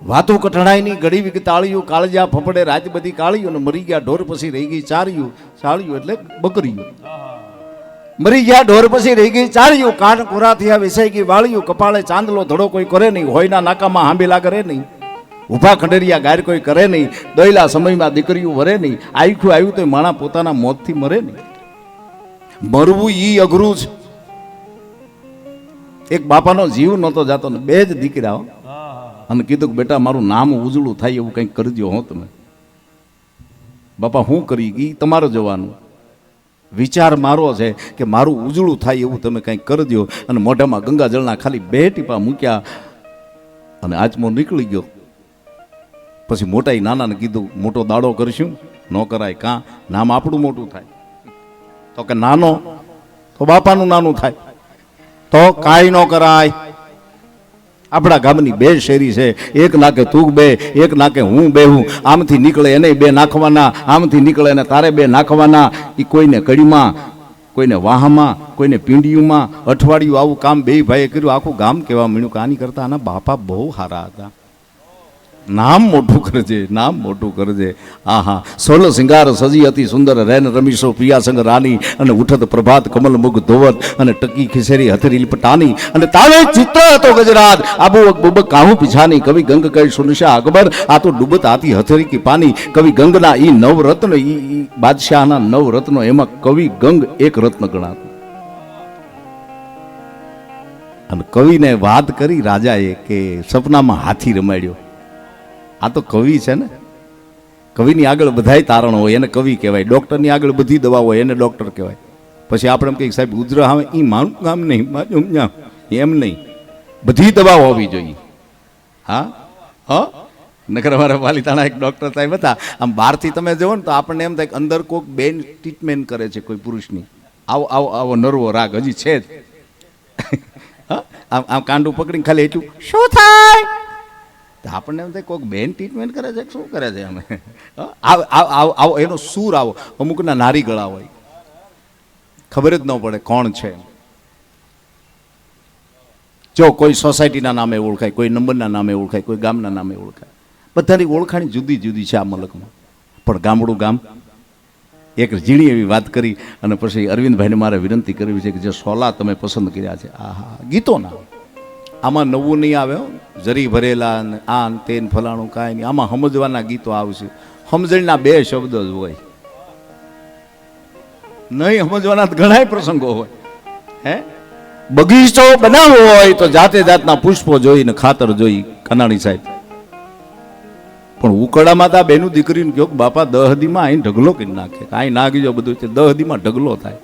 વાતો કઠણાઈની ગળી વીક તાળીયું કાળજા ફફડે રાત બધી કાળીયું ને મરી ગયા ઢોર પછી રહી ગઈ ચાળિયું ચાળિયું એટલે બકરીયું મરી ગયા ઢોર પછી રહી ગઈ ચાળિયું કાન કોરા થયા વિસાઈ ગઈ વાળિયું કપાળે ચાંદલો ધડો કોઈ કરે નહીં હોયના નાકામાં હાંભેલા કરે નહીં ઉભા ખંડેરિયા ગાર કોઈ કરે નહીં દોયલા સમયમાં દીકરીઓ વરે નહીં આખું આવ્યું તો માણા પોતાના મોતથી મરે નહીં મરવું ઈ અઘરું છે એક બાપાનો જીવ નહોતો જાતો ને બે જ દીકરાઓ અને કીધું કે બેટા મારું નામ ઉજળું થાય એવું કંઈક કરજો હો તમે બાપા હું કરી ગઈ તમારે જવાનું વિચાર મારો છે કે મારું ઉજળું થાય એવું તમે કંઈક કરજો અને મોઢામાં ગંગાજળના ખાલી 2 ટીપા મૂક્યા અને આચમો નીકળી ગયો પછી મોટાઈ નાનાને કીધું મોટો દાડો કરશું ન કરાય કાં નામ આપણું મોટું થાય તો કે નાનો તો બાપાનું નાનું થાય તો કાંઈ ન કરાય આપણા ગામની 2 શેરી છે એક નાકે તું બે એક નાકે હું બેહું આમથી નીકળે એને 2 નાખવાના આમથી નીકળે એને તારે 2 નાખવાના એ કોઈને કડીમાં કોઈને વાહમાં કોઈને પીંડિયુંમાં અઠવાડિયું આવું કામ 2 ભાઈએ કર્યું આખું ગામ કહેવા મળ્યું કે આની કરતા આના બાપા બહુ સારા હતા નામ મોટું કરજે નામ મોટું કરજે આહા સોલો સિંગાર સજી અતિ સુંદર રેન રમીશો પિયા સંગ રાની અને ઉઠત પ્રભાત કમલ મુગ ધોવત અને ટકી ખિસેરી હથરી લિપટાની અને તાવે ચિત્ર હતો ગુજરાત આબુ બુબ કાહુ પીછાની કવિ ગંગ કઈ સુનશા અકબર આ તો ડૂબત આતી હથરી કી પાની કવિ ગંગના ઈ નવરત્ન ઈ બાદશાહના નવરત્નો એમાં કવિ ગંગ એક રત્ન ગણાતું અને કવિને વાત કરી રાજાએ કે સપનામાં હાથી રમાડ્યો આ તો કવિ છે ને કવિની આગળ બધાય તારણ હોય એને કવિ કહેવાય ડૉક્ટરની આગળ બધી દવા હોય એને ડૉક્ટર કહેવાય પછી આપણે એમ કહીએ સાહેબ ઉધરા આવે એ મારું કામ નહીં એમ નહીં બધી દવાઓ હોવી જોઈએ હા હા નકર અમારા પાલિતાણા એક ડૉક્ટર સાહેબ હતા આમ બહારથી તમે જુઓ ને તો આપણને એમ થાય કે અંદર કોઈક બેન ટ્રીટમેન્ટ કરે છે કોઈ પુરુષની આવો આવો આવો નરવો રાગ હજી છે જ આમ આમ કાંડું પકડીને ખાલી એટલું શું થાય આપણને એમ થાય કોઈક બેન ટ્રીટમેન્ટ કરે છે શું કરે છે અમે આવો એનો સૂર આવો અમુકના નારી ગળા હોય ખબર જ ન પડે કોણ છે જો કોઈ સોસાયટીના નામે ઓળખાય કોઈ નંબરના નામે ઓળખાય કોઈ ગામના નામે ઓળખાય બધાની ઓળખાણી જુદી જુદી છે આ મલકમાં પણ ગામડું ગામ એક ઝીણી એવી વાત કરી અને પછી અરવિંદભાઈને મારે વિનંતી કરવી છે કે જે સોલા તમે પસંદ કર્યા છે આહા ગીતોના આમાં નવું નહીં આવે જરી ભરેલા ને આ તેન ફલાણું કાંઈ નહીં આમાં સમજવાના ગીતો આવશે સમજણના 2 શબ્દ જ હોય નહીં સમજવાના ઘણા પ્રસંગો હોય હે બગીચો બનાવવો હોય તો જાતે જાતના પુષ્પો જોઈને ખાતર જોઈ કનાણી સાહેબ પણ ઉકળામાં તા બેનું દીકરીને કહ્યું કે બાપા 10 દીમાં અહીં ઢગલો કરી નાખે અહીં નાખી જો બધું 10 દીમાં ઢગલો થાય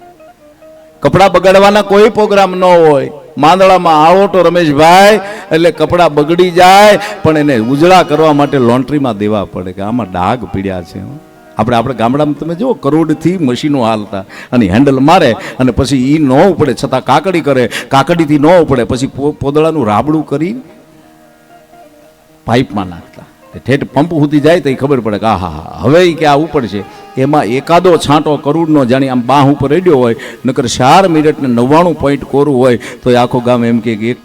કપડાં બગાડવાના કોઈ પ્રોગ્રામ ન હોય માંદળામાં આવો તો રમેશભાઈ એટલે કપડાં બગડી જાય પણ એને ઉજળા કરવા માટે લોન્ડ્રીમાં દેવા પડે કે આમાં ડાઘ પીડ્યા છે આપણે ગામડામાં તમે જુઓ કરોડથી મશીનો હાલતા અને હેન્ડલ મારે અને પછી એ ન ઉપડે છતાં કાકડી કરે કાકડીથી ન ઉપડે પછી પોદળાનું રાબડું કરી પાઇપમાં નાખતા ઠેઠ પંપ સુધી જાય તો એ ખબર પડે કે હા હવે કે આ ઉપડશે એમાં એકાદો છાંટો કરોડનો જાણી આમ બાહ ઉપર રેડ્યો હોય નકર 4 મિનિટ ને 99 પોઈન્ટ કોરું હોય તો આખો ગામ એમ કે એક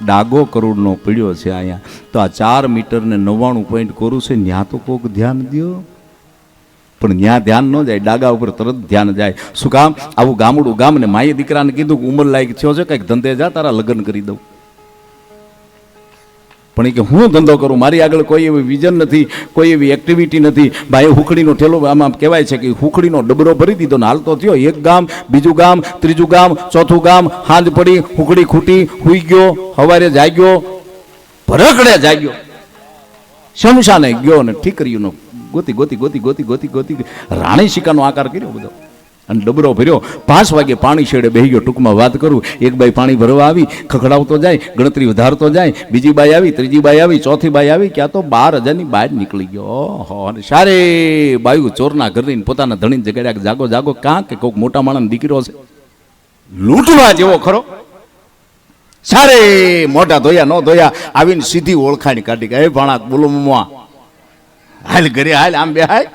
ડાગો કરોડનો પીડ્યો છે અહીંયા તો આ 4 મીટર ને 99 પોઈન્ટ કોરું છે ત્યાં તો કોક ધ્યાન દો પણ ત્યાં ધ્યાન ન જાય ડાગા ઉપર તરત ધ્યાન જાય શું કામ આવું ગામડું ગામ ને માએ દીકરાને કીધું કે ઉંમર લાયક થયો છે કંઈક ધંધે જા તારા લગ્ન કરી દઉં પણ એ કે હું ધંધો કરું મારી આગળ કોઈ એવી વિઝન નથી કોઈ એવી એક્ટિવિટી નથી ભાઈ હુખડીનો ઠેલો આમાં કહેવાય છે કે હુખડીનો ડબરો ભરી દીધો ને હાલતો થયો એક ગામ બીજું ગામ ત્રીજું ગામ ચોથું ગામ હાંજ પડી હુખડી ખૂટી હુઈ ગયો સવારે જાગ્યો ભરકડે જાગ્યો શમશાને ગયો ને ઠીકરીઓનો ગોતી ગોતી ગોતી ગોતી ગોતી ગોતી રાણી શિકાનો આકાર કર્યો બધો અને ડબરો ભર્યો 5 વાગે પાણી છેડે બેહી ગયો ટૂંકમાં વાત કરું એક બાઈ પાણી ભરવા આવી ખખડાવતો જાય ગણતરી વધારતો જાય બીજી બાઈ આવી ત્રીજી બાઈ આવી ચોથી બાઈ આવી ક્યાં તો 12,000ની બહાર નીકળી ગયો ઓહો અને સારે બાયું ચોરના ઘરની પોતાના ધણીને જગાડ્યા જાગો જાગો કાં કે કોઈક મોટા માણસનો દીકરો છે લૂંટવા જેવો ખરો સારે મોઢા ધોયા ન ધોયા આવીને સીધી ઓળખાણી કાઢી કે એ ભાણા બોલો મમ્મા હાલ ઘરે હાલ આમ બે હાલ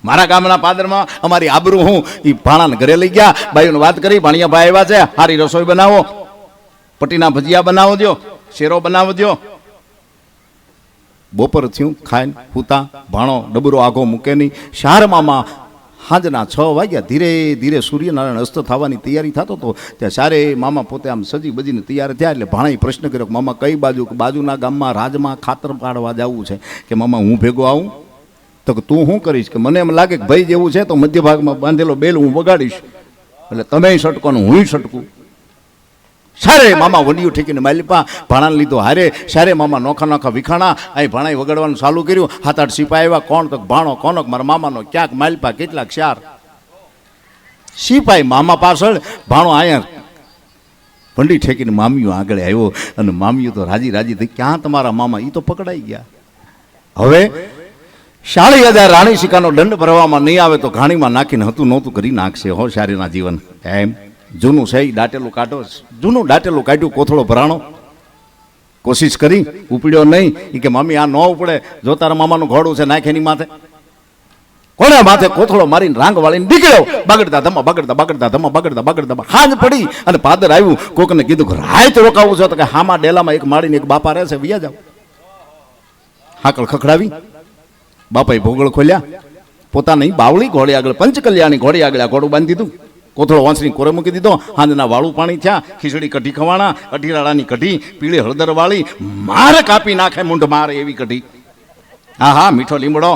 મારા ગામના પાદરમાં અમારી આબરૂ હું એ ભાણાને ઘરે લઈ ગયા ભાઈઓને વાત કરી ભાણિયા ભાઈ આવ્યા છે સારી રસોઈ બનાવો પટીના ભજીયા બનાવો દો શેરો બનાવો દો બપોર થયું, ખાઈને હુતા, ભાણો ડબરો આઘો મૂકે નહીં. શારમાં સાંજના 6 વાગ્યા ધીરે ધીરે સૂર્યનારાયણ અસ્ત થવાની તૈયારી થતો હતો. ત્યાં સારે મામા પોતે આમ સજી બજીને તૈયાર થયા. એટલે ભાણાએ પ્રશ્ન કર્યો કે મામા કઈ બાજુ? કે બાજુના ગામમાં રાજમાં ખાતર પાડવા જવું છે. કે મામા હું ભેગો આવું? તો કે તું શું કરીશ? કે મને એમ લાગે કે ભાઈ જેવું છે તો મધ્ય ભાગમાં બાંધેલો બેલ હું વગાડીશ, એટલે તમે સટકો ને હું સટકું. સારે મામા વંડિયું ઠેકીને માલિપા ભાણાને લીધો હારે. સારે મામા નોખા નોખા વિખાણા. અહીં ભાણાએ વગાડવાનું ચાલુ કર્યું. 7-8 સિપાઈ આવ્યા. કોણ? તો ભાણો કોનો? મારા મામાનો. ક્યાંક માલિપા, કેટલાક 4 સિપાઈ મામા પાછળ, ભાણો અહીંયા વંડી ઠેકીને મામીઓ આગળ આવ્યો. અને મામીઓ તો રાજી રાજી થઈ. ક્યાં તમારા મામા? એ તો પકડાઈ ગયા. હવે 40,000 રાણી સિક્કાનો દંડ ભરવામાં નહીં આવે તો ઘાણીમાં નાખીને હતું નહોતું કરી નાખશે હો શારીના જીવન. એમ જૂનું છે એ દાટેલું કાઢો. જૂનું દાટેલું કાઢ્યું, કોથળો ભરાણો, કોશિશ કરી, ઉપડ્યો નહીં. એ કે મમ્મી આ ન ઉપડે, જો તારા મામાનું ઘોડું છે નાખ એની માથે. કોના માથે કોથળો મારીને રાંગ વાળીને નીકળ્યો. બગડતા ધમા બગડતા બગડતા ધમા બગડતા બગડતા હાંજ પડી. અને પાદર આવ્યું. કોકને કીધું કે રાત રોકાવું છો? તો કે હામા ડેલામાં એક માળીને એક બાપા રહેશે, વિયા જાવ. હાકળ ખખડાવી. બાપાએ ભોગળ ખોલ્યા. પોતાની બાવળી ઘોડી આગળ, પંચકલ્યાણી ઘોડી આગળ આ ઘોડું બાંધી દીધું. કોથળો વાંસળી કોરે મૂકી દીધો. હાંજના વાળું પાણી થયા. ખીચડી કઢી ખવાણા, અઢીરાળાની કઢી, પીળી હળદર વાળી, મારે કાપી નાખે મૂંઢ મારે એવી કઢી. હા હા, મીઠો લીમડો.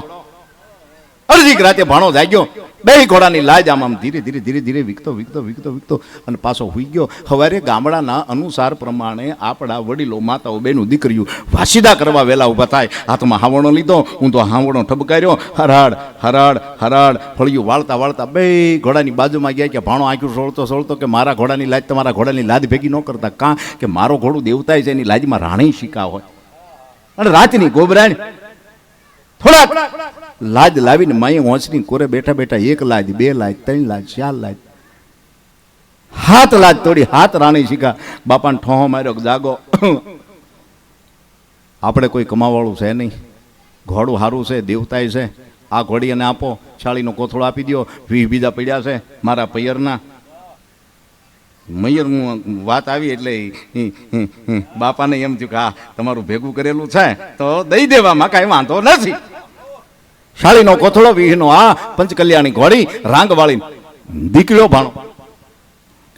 અડધી રાતે ભાણો જાગ્યો. 2 ઘોડાની લાજ આમ ધીરે ધીરે ધીરે ધીરે વીકતો વીકતો વીકતો વીકતો અને પાછો હુઈ ગયો. સવારે ગામડાના અનુસાર પ્રમાણે આપણા વડીલો, માતાઓ, બેનું, દીકરીઓ વાસીદા કરવા વહેલા ઊભા થાય. હાથમાં હાવણો લીધો. હું તો હાવણો ઠબકાર્યો. હરાડ હરાડ હરાડ ફળિયું વાળતા વાળતા 2 ઘોડાની બાજુમાં ગયા. કે ભાણો આંખ્યું સોળતો સોળતો કે મારા ઘોડાની લાજ તમારા ઘોડાની લાદ ભેગી ન કરતા. કાં? કે મારો ઘોડું દેવતાય છે, એની લાજમાં રાણી સિક્કા હોય. અને રાતની ગોબરાણ થોડાક લાજ લાવીને માએ હોંચની કોરે બેઠા બેઠા 1 લાજ, 2 લાજ, 3 લાજ, 4 લાજ, 7 લાજ તોડી. 7 રાણી સિક્કા. બાપાને ઠોહો માર્યો, જાગો. આપણે કોઈ કમાવાળું છે નહીં, ઘોડું સારું છે, દેવતાય છે. આ ઘોડીને આપો. શાળીનો કોથળો આપી દો. 20 બીજા પડ્યા છે મારા પૈયરના. મૈયરનું વાત આવી એટલે બાપાને એમ થયું કે હા તમારું ભેગું કરેલું છે તો દઈ દેવામાં કાંઈ વાંધો નથી. શાળીનો કોથળો, 20નો આ પંચકલ્યાણી ઘોડી રાંગ વાળી દીકરીઓ ભાણો.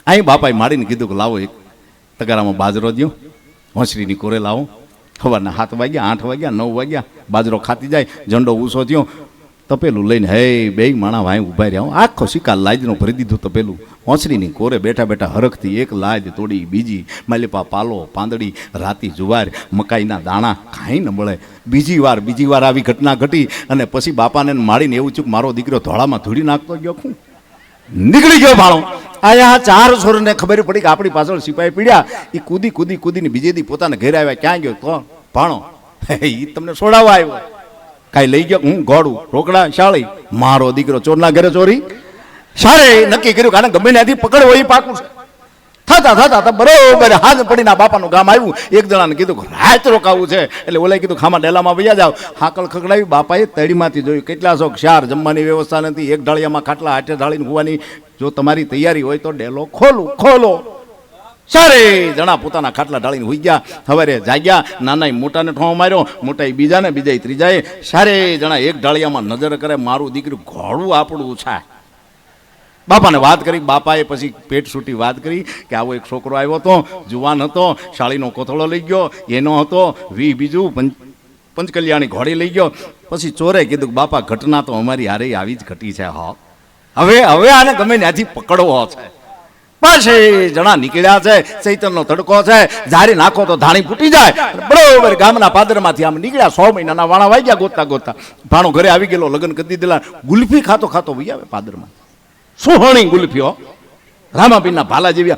અહીં બાપાએ માડીને કીધું કે લાવો એક તગારામાં બાજરો દો, હોંસરીની કોરે લાવો. સવારના 7 વાગ્યા, 8 વાગ્યા, 9 વાગ્યા બાજરો ખાતી જાય. ઝંડો ઊંચો થયો. તપેલું લઈને 2 માણા વાય ઉભા રહ્યા. આખો સિક્કા લાજનો ભરી દીધું તપેલું. હોંસરીની કોરે બેઠા બેઠા હરખથી 1 લાજ તોડી, બીજી માલિપા પાલો, પાંદડી, રાતી જુવાર, મકાઈના દાણા કાંઈ ન મળે. બીજી વાર આવી ઘટના ઘટી. અને પછી બાપાને માડીને એવું થયું મારો દીકરો ધોળામાં ધૂળી નાખતો ગયો. શું નીકળી ગયો ભાણો. આયા 4 છોરને ખબર પડી કે આપણી પાછળ સિપાઈ પીડ્યા. એ કૂદી કૂદી કૂદીને બીજે દી પોતાના ઘરે આવ્યા. ક્યાં ગયો? તો ભાણો એ તમને છોડાવવા આવ્યો. કાંઈ લઈ ગયો? હું ઘોડું, રોકડા, શાળી. મારો દીકરો ચોરના ઘરે ચોરી. સારે નક્કી કર્યું કે આને ગમે ત્યાંથી પકડવો એ પાકું છે. થતા થતા બરોબર હાથ પડીને બાપાનું ગામ આવ્યું. એક જણાને કીધું કે રાત રોકાવું છે. એટલે ઓલાએ કીધું ખામા ડેલામાં વયા જાવ. હાકળ ખકડાવી. બાપાએ તળીમાંથી જોયું. કેટલા શોખ 4 જમવાની વ્યવસ્થા નથી. 1 ઢાળિયામાં ખાટલા હાથે ઢાળીને હોવાની. જો તમારી તૈયારી હોય તો ડેલો ખોલો. સારે જણા પોતાના ખાટલા ઢાળીને હોઈ ગયા. સવારે જાગ્યા. નાના મોટાને ઠોં માર્યો, મોટા બીજાને, બીજા ત્રીજાએ. સારે જણા 1 ઢાળિયામાં નજર કરે. મારું દીકરું ઘોડું આપણું છે. બાપાને વાત કરી. બાપાએ પછી પેટ છૂટી વાત કરી કે આવો એક છોકરો આવ્યો હતો, જુવાન હતો, શાળીનો કોથળો લઈ ગયો, એનો હતો 20 બીજું પંચકલ્યાણી ઘોડી લઈ ગયો. પછી ચોરે કીધું કે બાપા ઘટના તો અમારી હારે આવી જ ઘટી છે. હવે આને ગમે ત્યાંથી પકડવો છે. પછી જણા નીકળ્યા છે. ચૈતનનો તડકો છે. જારી નાખો તો ધાણી ફૂટી જાય. બરોબર ગામના પાદરમાંથી આમ નીકળ્યા. 100 મહિનાના વાણા વાગ્યા ગોતતા ગોતતા. ભાણો ઘરે આવી ગયેલો, લગ્ન કરી દીધેલા. ગુલ્ફી ખાતો ખાતો વહી આવે પાદરમાં. સોહણી ગુલ્ફીઓ રામાપીરના ભાલા જેવી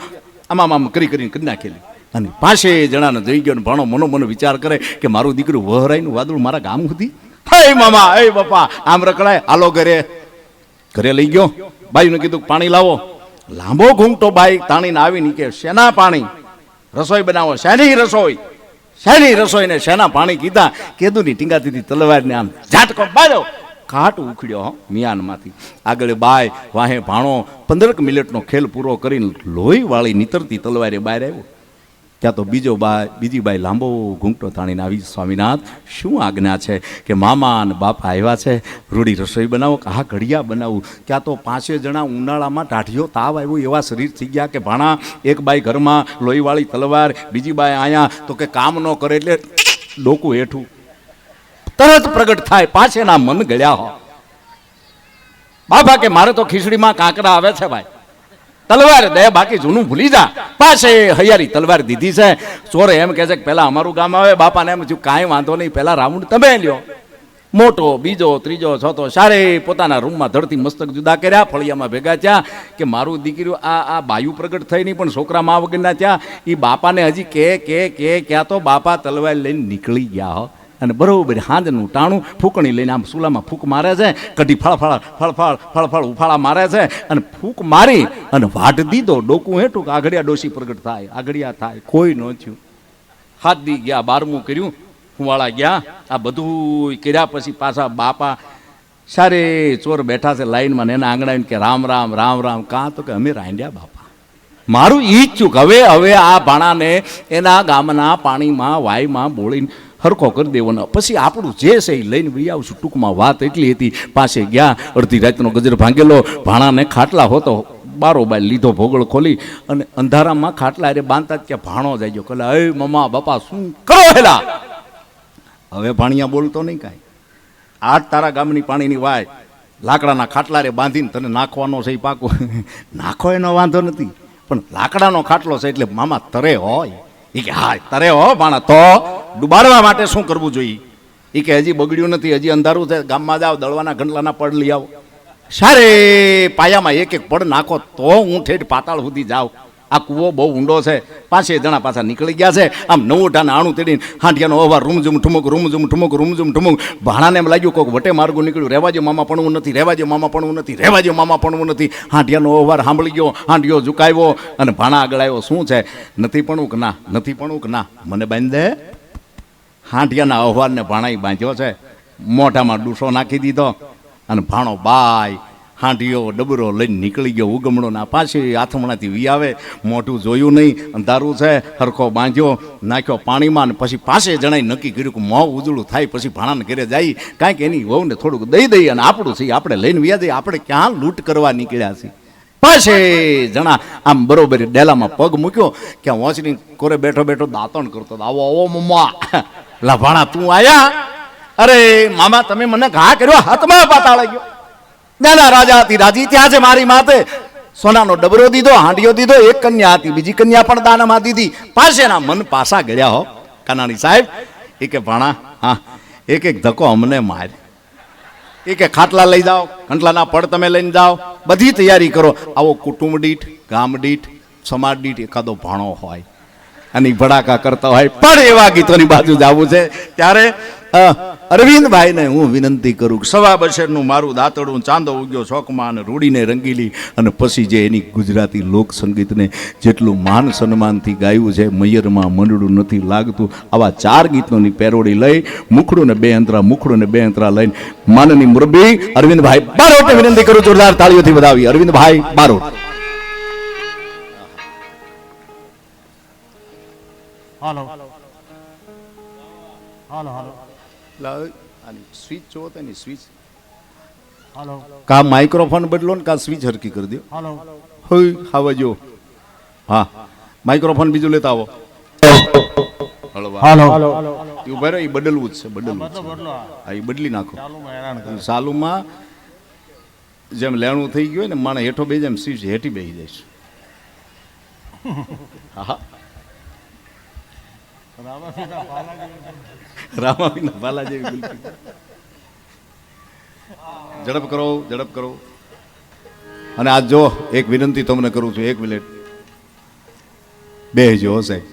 આમ કરીને કરી નાખેલી. અને 5 જણાને જઈ ગયો. ભાણો મનો વિચાર કરે કે મારું દીકરું વહરાઈનું વાદળું મારા ગામ સુધી. હે મામા, હે બાપા, આમ રકડાય. હાલો ઘરે લઈ ગયો. બાઈનું કીધું પાણી લાવો. લાંબો ઘૂંટો બાઈ તાણીને આવીને કે શેના પાણી? રસોઈ બનાવો. શેની રસોઈ ને શેના પાણી કીધા. કેદુની ટીંગાતી તલવારને આમ ઝાટકો બાર્યો. કાટ ઉખડ્યો મિયાનમાંથી. આગળ બાય, વાહે ભાણો. 15 મિનિટનો ખેલ પૂરો કરીને લોહી વાળી નીતરતી તલવારે બહાર આવ્યો. ત્યાં તો બીજી બાઈ લાંબો ઘૂંટો તાણીને આવી, સ્વામિનાથ શું આજ્ઞા છે? કે મામા અને બાપા આવ્યા છે, રૂડી રસોઈ બનાવો કે હા ઘડિયા બનાવું. ત્યાં તો 5 જણા ઉનાળામાં ટાઢિયો તાવ આવ્યો એવા શરીર થઈ ગયા કે ભાણા એક બાઈ ઘરમાં લોહીવાળી તલવાર, બીજી બાઈ અહીંયા તો કે કામ ન કરે એટલે ડોકું હેઠું તરત પ્રગટ થાય, પાછેના મન ગળ્યા હો. બાપા કે મારે તો ખીચડીમાં કાંકરા આવે છે ભાઈ, તલવાર દે બાકી જૂનું ભૂલી જા. પાસે હૈયારી તલવાર દીધી છે. ચોરે એમ કહે છે કે પેલા અમારું ગામ આવે. બાપાને એમ થયું કાંઈ વાંધો નહીં, પેલા રાઉન્ડ તમે લ્યો. મોટો બીજો ત્રીજો ચોથો સારે પોતાના રૂમમાં ધરતી મસ્તક જુદા કર્યા, ફળિયામાં ભેગા થયા કે મારું દીકરીઓ આ બાયુ પ્રગટ થઈ નહીં પણ છોકરા મા વગરના થયા. એ બાપાને હજી કે ક્યાં તો બાપા તલવાર લઈને નીકળી ગયા હો. અને બરોબર હાંજનું ટાણું ફૂંકણી લઈને આમ સુલામાં ફૂંક મારે છે, કઢી ફળફળ ઉફાળા મારે છે અને ફૂંક મારી અને વાટ દીધો. ડોકું હેઠું કે આગળિયા ડોસી પ્રગટ થાય, આગળિયા થાય. કોઈ ન થયું. 7 દી ગયા, 12મું કર્યું, હુંવાળા ગયા. આ બધું કર્યા પછી પાછા બાપા સારે ચોર બેઠા છે લાઈનમાં, એના આંગણા કે રામ રામ રામ રામ. કાં તો કે અમે રાંડ્યા બાપા. મારું ઈ જ થયું કે હવે આ ભાણાને એના ગામના પાણીમાં વાયમાં બોળીને હરખો કરી દેવાનો. પછી આપણું જે છે એ લઈને વહી આવશું. ટૂંકમાં વાત એટલી હતી. પાસે ગયા, અડધી રાતનો ગજર ભાંગેલો, ભાણાને ખાટલા હોતો બારોબાર લીધો, ભોગળ ખોલી અને અંધારામાં ખાટલા અરે બાંધતા ત્યાં ભાણો જાય ગયો. કલા એ મમ્મા બાપા શું કરો હેલા? હવે ભાણિયા બોલતો નહીં કાંઈ. આજ તારા ગામની પાણીની વાય લાકડાના ખાટલા રે બાંધીને તને નાખવાનો છે એ પાકો નાખો એનો વાંધો નથી, પણ લાકડાનો ખાટલો છે એટલે મામા તરે હોય. એ કે હા તરે હો ભાણા, તો ડુબાડવા માટે શું કરવું જોઈએ? એ કે હજી બગડ્યું નથી, હજી અંધારું છે, ગામમાં જાઓ દળવાના ગંડલાના પડ લઈ આવો. સારે પાયામાં એક પડ નાખો તો હું ઠેઠ પાતાળ સુધી જાઉં. આ કૂવો બહુ ઊંડો છે. 5 જણા પાછા નીકળી ગયા છે. આમ નવોટાને આણું તેડીને હાંડિયાનો અવાજ રૂમઝુમ ઠુમક રૂમઝુમ ઠુમક રૂમઝુમ ઠુમક. ભાણાને એમ લાગ્યું કોઈક વટે માર્ગું નીકળ્યું. રહેવાજો મામા પડવું નથી, રહેવાજો મામા પડવું નથી, રહેવાજો મામા પડવું નથી. હાંડિયાનો અવાજ સાંભળી ગયો, હાંડિયો ઝુકાવ્યો અને ભાણા આગળ આવ્યો. શું છે? નથી પડવું કે ના? નથી પડવું કે ના? મને બાંધી દે. હાંડિયાના અવાજને ભાણાએ બાંધ્યો છે, મોઢામાં ડૂસો નાખી દીધો અને ભાણો બાય હાંડિયો ડબરો લઈને નીકળી ગયો. ઉગમણોના પાછી હાથમણાથી વી આવે, મોઢું જોયું નહીં, અંધારું છે, હરખો બાંધ્યો, નાખ્યો પાણીમાં. અને પછી 5 જણાએ નક્કી કર્યું કે મોં ઉજળું થાય પછી ભાણાને ઘરે જાય, કાંઈક એની વહુને થોડુંક દઈ દઈએ અને આપણું છે આપણે લઈને વ્યા જઈએ. આપણે ક્યાં લૂંટ કરવા નીકળ્યા છીએ? 5 જણા આમ બરોબર ડેલામાં પગ મૂક્યો કે વોંચની કોરે બેઠો બેઠો દાંતણ કરતો. આવો આવો મમ્મા. લા ભાણા તું આયા? અરે મામા તમે મને ઘા કર્યો, હાથમાં પાતાળ ગયો. નાના રાજા હતી રાજી. ત્યાં છે મારી માથે સોનાનો ડબરો દીધો, હાંડિયો દીધો. એક કન્યા હતી, બીજી કન્યા પણ દાનમાં દીધી. પાસેના મન પાસા ગયા હો. કાનાણી સાહેબ એ કે ભાણા હા એક ધક્કો અમને માર. એ કે ખાટલા લઈ જાઓ, ખાટલાના પડ તમે લઈને જાઓ, બધી તૈયારી કરો. આવો કુટુંબ દીઠ, ગામ દીઠ, સમાજ દીઠ એકાદો ભાણો હોય અને ભડાકા કરતા હોય. પણ એવા ગીતોની બાજુ જવું છે. ત્યારે અરવિંદભાઈને હું વિનંતી કરું કે 2.25 મારું દાંતડું, ચાંદો ઉગ્યો શોકમાં અને રૂડીને રંગીલી. અને પછી જે એની ગુજરાતી લોક સંગીતને જેટલું માન સન્માનથી ગાયું છે, મૈયરમાં મંડળું નથી લાગતું. આવા 4 ગીતોની પેરોડી લઈ મુખડું ને 2 અંતરા, મુખડું ને 2 અંતરા લઈને માનની મુરબ્બી અરવિંદભાઈ બારોટને વિનંતી કરું જોરદાર તાળીઓથી વધાવી. અરવિંદભાઈ બારોટ. હાલો હાલો હાલો સ્વિચ જોવો તો સ્વિચ હાલો કા માઇક્રોફોન બદલો ને કા સ્વિચ હરકી કરી દો. હાલો હોય આવા જો. હા માઇક્રોફોન બીજું લેતા આવો. હાલો એ ઉભા રહ્યો, એ બદલવું જ છે, બદલવું જ છે. હા એ બદલી નાખો. સાલુમાં જેમ લેણું થઈ ગયું ને માણે હેઠો બે જેમ સ્વિચ હેઠી બેસી જાય છે. હા રામાવીના ભાલા જેવી બિલકુલ. ઝડપ કરો, ઝડપ કરો. અને આજ જો એક વિનંતી તમને કરું છું, 1 મિનિટ બેસજો સાહેબ.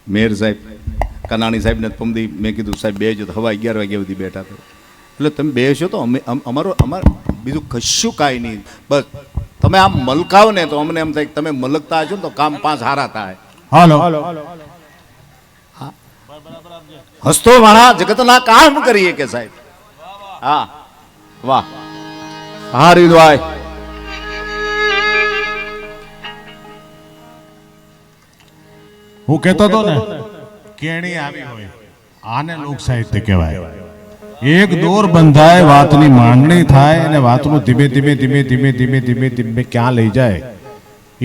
મેયર સાહેબ, કાનાણી સાહેબને પમદી મેં કીધું સાહેબ બેસજો, તો હવા 11 વાગ્યા સુધી બેઠા હતા. એટલે તમે બેસજો તો અમારે બીજું કશું કાંઈ નહીં. બસ તમે આમ મલકાવ ને તો અમને એમ થાય કે તમે મલકતા હશો ને તો કામ 5 સારા થાય. હાલો હસતો માણા જગતના કામ કરીએ કે સાહેબ. હા વાહ હા રીદભાઈ. હું કહેતો હતો ને કેણી આવી હોય આને લોક સાહિત્ય કહેવાય. એક દોર બંધાય વાતની માંડણી થાય અને વાતનું ધીમે ધીમે ધીમે ધીમે ધીમે ધીમે ધીમે ક્યાં લઈ જાય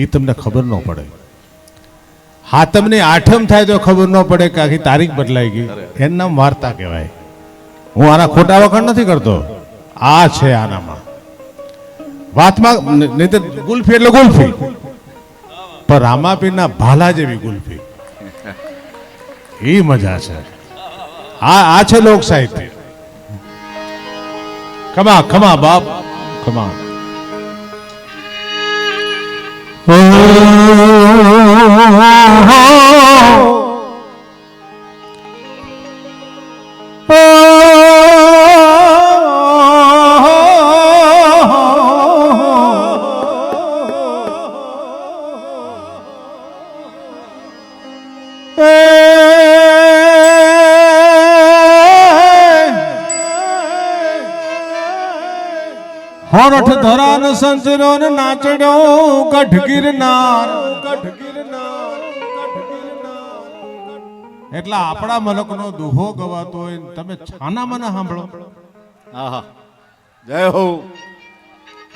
એ તમને ખબર ન પડે. હાતમની આઠમ થાય તો ખબર ન પડે કે આખી તારીખ બદલાઈ ગઈ. એનું નામ વાર્તા કહેવાય. હું આના ખોટા વખાણ નથી કરતો, આ છે આનામાં વાતમાં. નહીં તો ગુલ્ફી એટલે ગુલ્ફી, પણ રામાપીરના ભાલા જેવી ગુલ્ફી, એ મજા છે. આ છે લોક સાહિત્ય. ખમા ખમા બાપ ખમા. હોરઠ ધરાન સંચરો ને નાચડ્યો ગઢ ગિરનાર. એટલે આપણા મલકનો દુહો ગવાતો હોય તમે છાના મને સાંભળો. આહા, જય હો.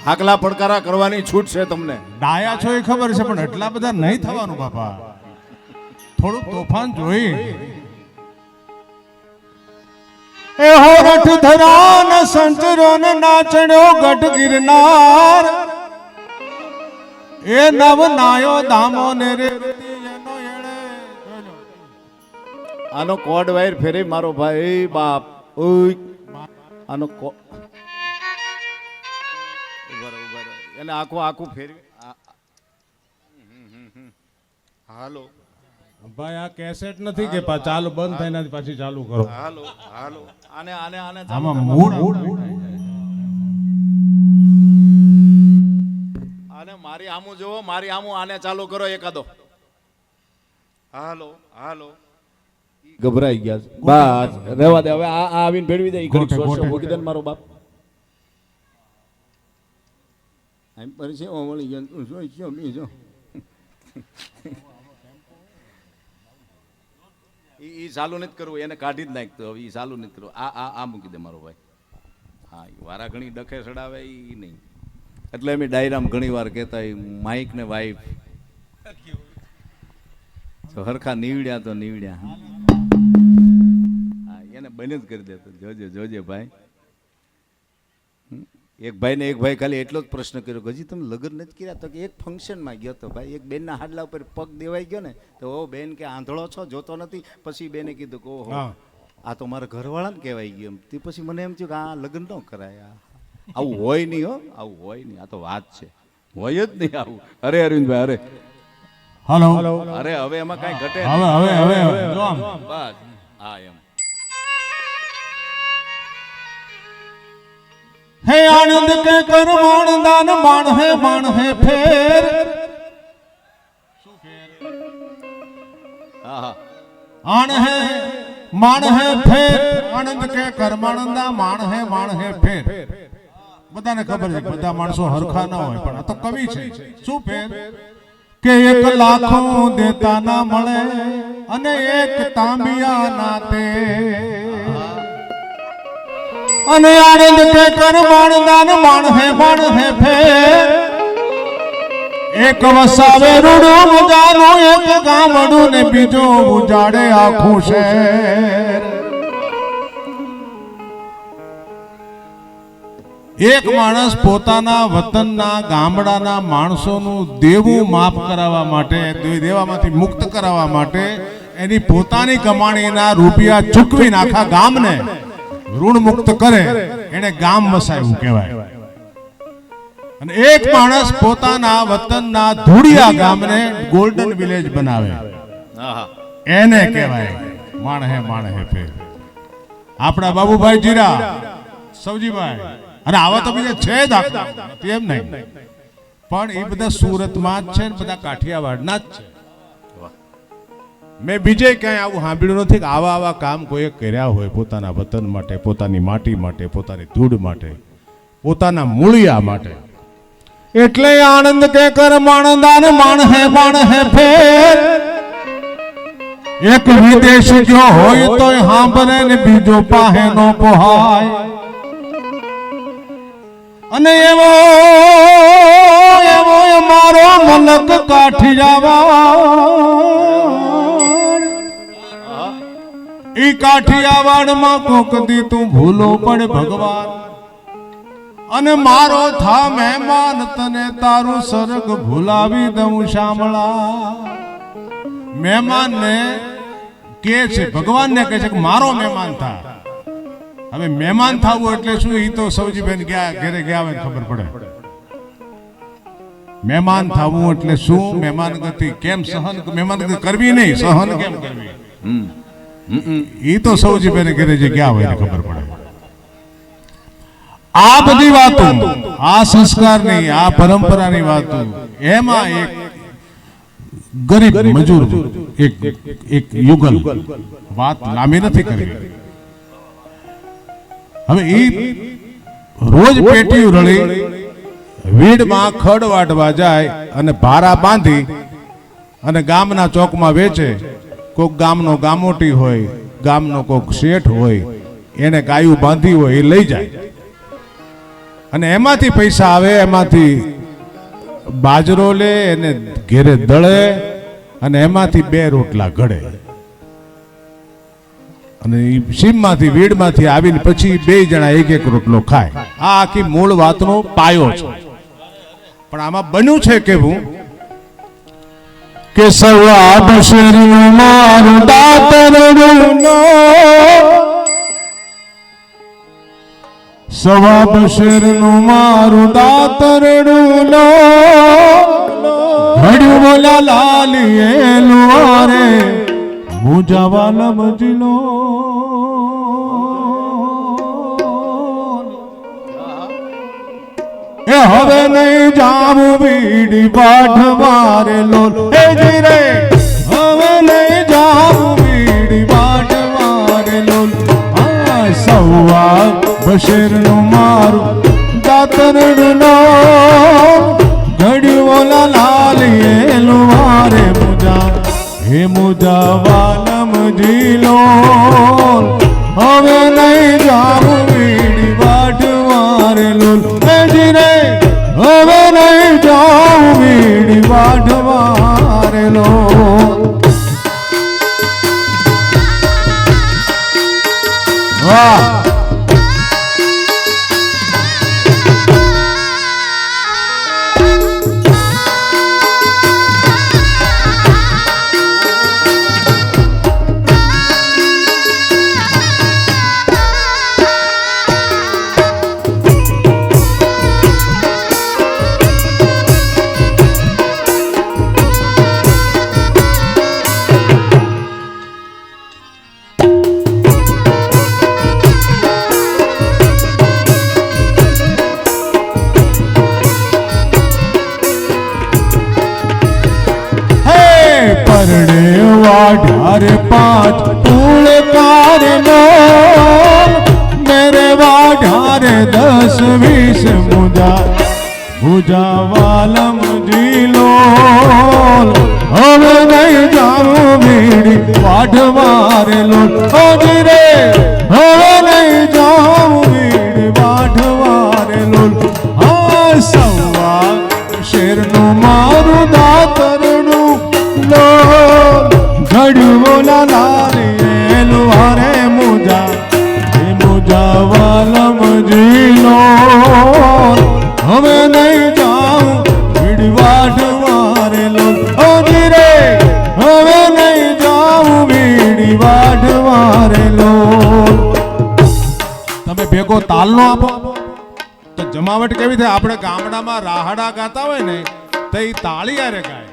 હાકલા પડકારા કરવાની છૂટ છે તમને. ડાયા છો એ ખબર છે, પણ એટલા બધા નહીં થવાનું બાપા. થોડું તોફાન જોઈ. એ હોરઠ ધરાન સંચરો ને નાચડ્યો ગઢ ગિરનાર. એ નવ નાયો દામો ને રે. આનો કોડ વાયર ફેરે મારો ભાઈ બાપ. ઓય આનો એને આખું ફેરવી. હાલો ભાઈ, આ કેસેટ નથી કે ચાલુ બંધ થઈને પાછી ચાલુ કરો. હાલો હાલો આને આને આને આમાં મૂળ આને મારી આમું જોવો, મારી આમું આને ચાલુ કરો એકાદો. હાલો હાલો ગભરાઈ ગયા છે. બસ રહેવા દે હવે. આ આવીને ભેળવી દે. ઘડી સોશો મૂકી દે મારો બાપ. આમ પર છે ઓવળી ગયા સોશો બીજો. ઈ ચાલુ નથી કરવું, એને કાઢી જ નાખતો. હવે ઈ ચાલુ નથી કરવું. આ મૂકી દે મારો ભાઈ. હા, વારા ઘણી ડખે ચડાવે ઈ નહીં. એટલે અમે ડાયરામ ઘણી વાર કહેતા માઇક ને વાઈફ હરખા નીવડ્યા તો નીવડ્યા. હા, એને બંધ જ કરી દેતો. જોજે જોજે ભાઈ. એક ભાઈ ખાલી એટલો જ પ્રશ્ન કર્યો કે હજી તમે લગ્ન નથી કર્યા? તો કે એક ફંક્શનમાં ગયો તો ભાઈ, એક બેનના હાડલા ઉપર પગ દેવાઈ ગયો ને તો ઓ બેન કે આંધળો છો જોતો નથી? પછી બેને કીધું કે ઓહો આ તો મારા ઘરવાળાને કહેવાઈ ગયું એમ. તે પછી મને એમ થયું કે આ લગ્ન ન કરાય. આવું હોય નહીં હો, આવું હોય નહીં. આ તો વાત છે, હોય જ નહીં આવું. અરે અરવિંદભાઈ અરે હાલો અરે હવે એમાં કઈ ઘટે હવે હવે હવે જો આમ બસ. હા એમ. હે આનંદ કે કરમાણ દાન માણ હે ફેર. હા હા આણ હે માણ હે ફેર. આનંદ કે કરમાણ દા માણ હે ફેર. બધાને ખબર છે બધા માણસો હરખા ના હોય, પણ આ તો કવિ છે. શું ફેર? કે એક લાખો દેતા ના મળે અને એક તાંબિયા ના તે. અને આનંદ કે કરમાણ દાન માણ હે ફેર. એક વસાવે રૂડું મજાનું એક ગામડું ને બીજો ઉજાડે આખું શહેર. એક માણસ પોતાના વતનના ગામડાના માણસોનું દેવું માફ કરાવવા માટે, દેવામાંથી મુક્ત કરાવવા માટે એની પોતાની કમાણીના રૂપિયા ચૂકવીને આખા ગામને ઋણ મુક્ત કરે, એને ગામ વસાવ્યું કહેવાય. અને એક માણસ પોતાના વતનના ધૂળિયા ગામને ગોલ્ડન વિલેજ બનાવે, એને કહેવાય માણ હે ફેર. આપણા બાબુભાઈ જીરા, સવજીભાઈ, અને આવા તો બીજા છે જ આખા, એમ નહીં, પણ એ બધા સુરતમાં જ છે ને બધા કાઠિયાવાડના જ છે. મેં બીજે ક્યાંય આવું સાંભળ્યું નથી કે આવા કામ કોઈએ કર્યા હોય પોતાના વતન માટે, પોતાની માટી માટે, પોતાની ધૂળ માટે, પોતાના મૂળિયા માટે. એટલે આનંદ કે કર માણદાન માણ હે ફેર. એક વિદેશ જો હોય તો સાંભળે ને બીજો પાહે નો પોહાય અને એવો એવો મારો મલક કાઠિયાવાડ ઈ કાઠિયાવાડમાં કોક દી તું ભૂલો પડે ભગવાન અને મારો થા મહેમાન તને તારું સ્વર્ગ ભૂલાવી દઉં શામળા મહેમાનને કે છે ભગવાનને કહે છે કે મારો મહેમાન થા હવે મહેમાન થવું એટલે શું એ તો સૌજીબેન ગયા ઘરે ગયા હોય ખબર પડે મહેમાન થવું એટલે શું મહેમાન ગતિ કેમ સહન મહેમાન ગતિ કરવી નહીં સહન કેમ કરવી એ તો સૌજીબેન ઘરે જે ગયા હોય ખબર પડે આ બધી વાતો આ સંસ્કારની આ પરંપરાની વાતો એમાં એક ગરીબ મજૂર એક યુગલ વાત લાંબી નથી કરવી હવે એ રોજ પેટીયું રળી વીડમાં ખડ વાટવા જાય અને ભારા બાંધી અને ગામના ચોકમાં વેચે કોક ગામનો ગામોટી હોય ગામનો કોક શેઠ હોય એને ગાયું બાંધી હોય એ લઈ જાય અને એમાંથી પૈસા આવે એમાંથી બાજરો લે એને ઘેરે દળે અને એમાંથી 2 રોટલા ઘડે અને સીમમાંથી વીડમાંથી આવીને પછી 2 જણા એક રોટલો ખાય આ આખી મૂળ વાતનો પાયો છે પણ આમાં બન્યું છે કેવું કે સવાબ શરીર મારું દાતરડુનો સવાબ શેરનું મારું દાતરડુનો ઘડ્યું બોલા લાલીએ લુવારે મુજાવાલા મજલો એ હવે નહીં જાવું બીડી પાઠ મારે લોલ એ જી રે હવે નહીં જાવું બીડી પાઠ મારે લોલ આ સવા બશેરનું મારું દાતરડુનો ઘડ્યું ઓલા લાલીએ લુવારે મુજા હે મુજા વાલમ જીલો હવે નહીં જાવું બીડી વાટ મારે લોલ જી રે હવે નહીં જાવું બીડી વાટ મારે લોલ વાહ પરડે વાઢારે 5 પૂળ કારનો મેરે વાઢારે 10-20 મુજા વાલમ જીલો હવે નહીં જાવું બીડી વાઢવારે લોલ ઓજી રે હવે નહીં જાવું બીડી વાઢવારે લોલ હા સવા શેરનું મારું દાતરનું ઘડ્યું બોલા લાલીએ લુહારે મુજા હે મુજા વાલમ જીલો હવે નહીં જાઉં બીડી વાટ મારે લોલ ઓજી રે હવે નહીં જાઉં બીડી વાટ મારે લોલ તમે ભેગો તાલનો આપો તો જમાવટ કેવી થાય આપણે ગામડામાં રાહડા ગાતા હોય ને તો એ તાળી આરે ગાય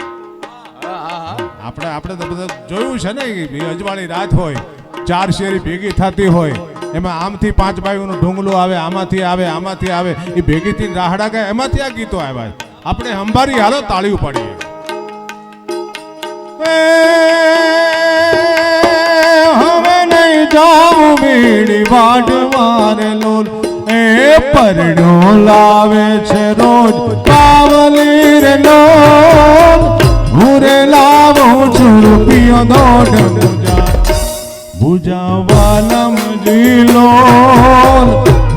આપણે તો બધા જોયું છે ને અજવાળી રાત હોય 4 શેરી ભેગી થતી હોય એમાં આમથી 5 બાયુનું ઢુંગલું આવે આમાંથી આવે એ ભેગી થી રાહડા ગાય એમાંથી આ ગીતો આવ્યા આપણે હંભારી હાલો તાળીઓ પાડીએ હવે નહીં જાવું બીડી વાટ મારે લોલ એ પરણો લાવે છે રોજ પાવલી રે લોલ હું રે લાવું છું રૂપિયો દોઢ ભુજા વાલમ જીલો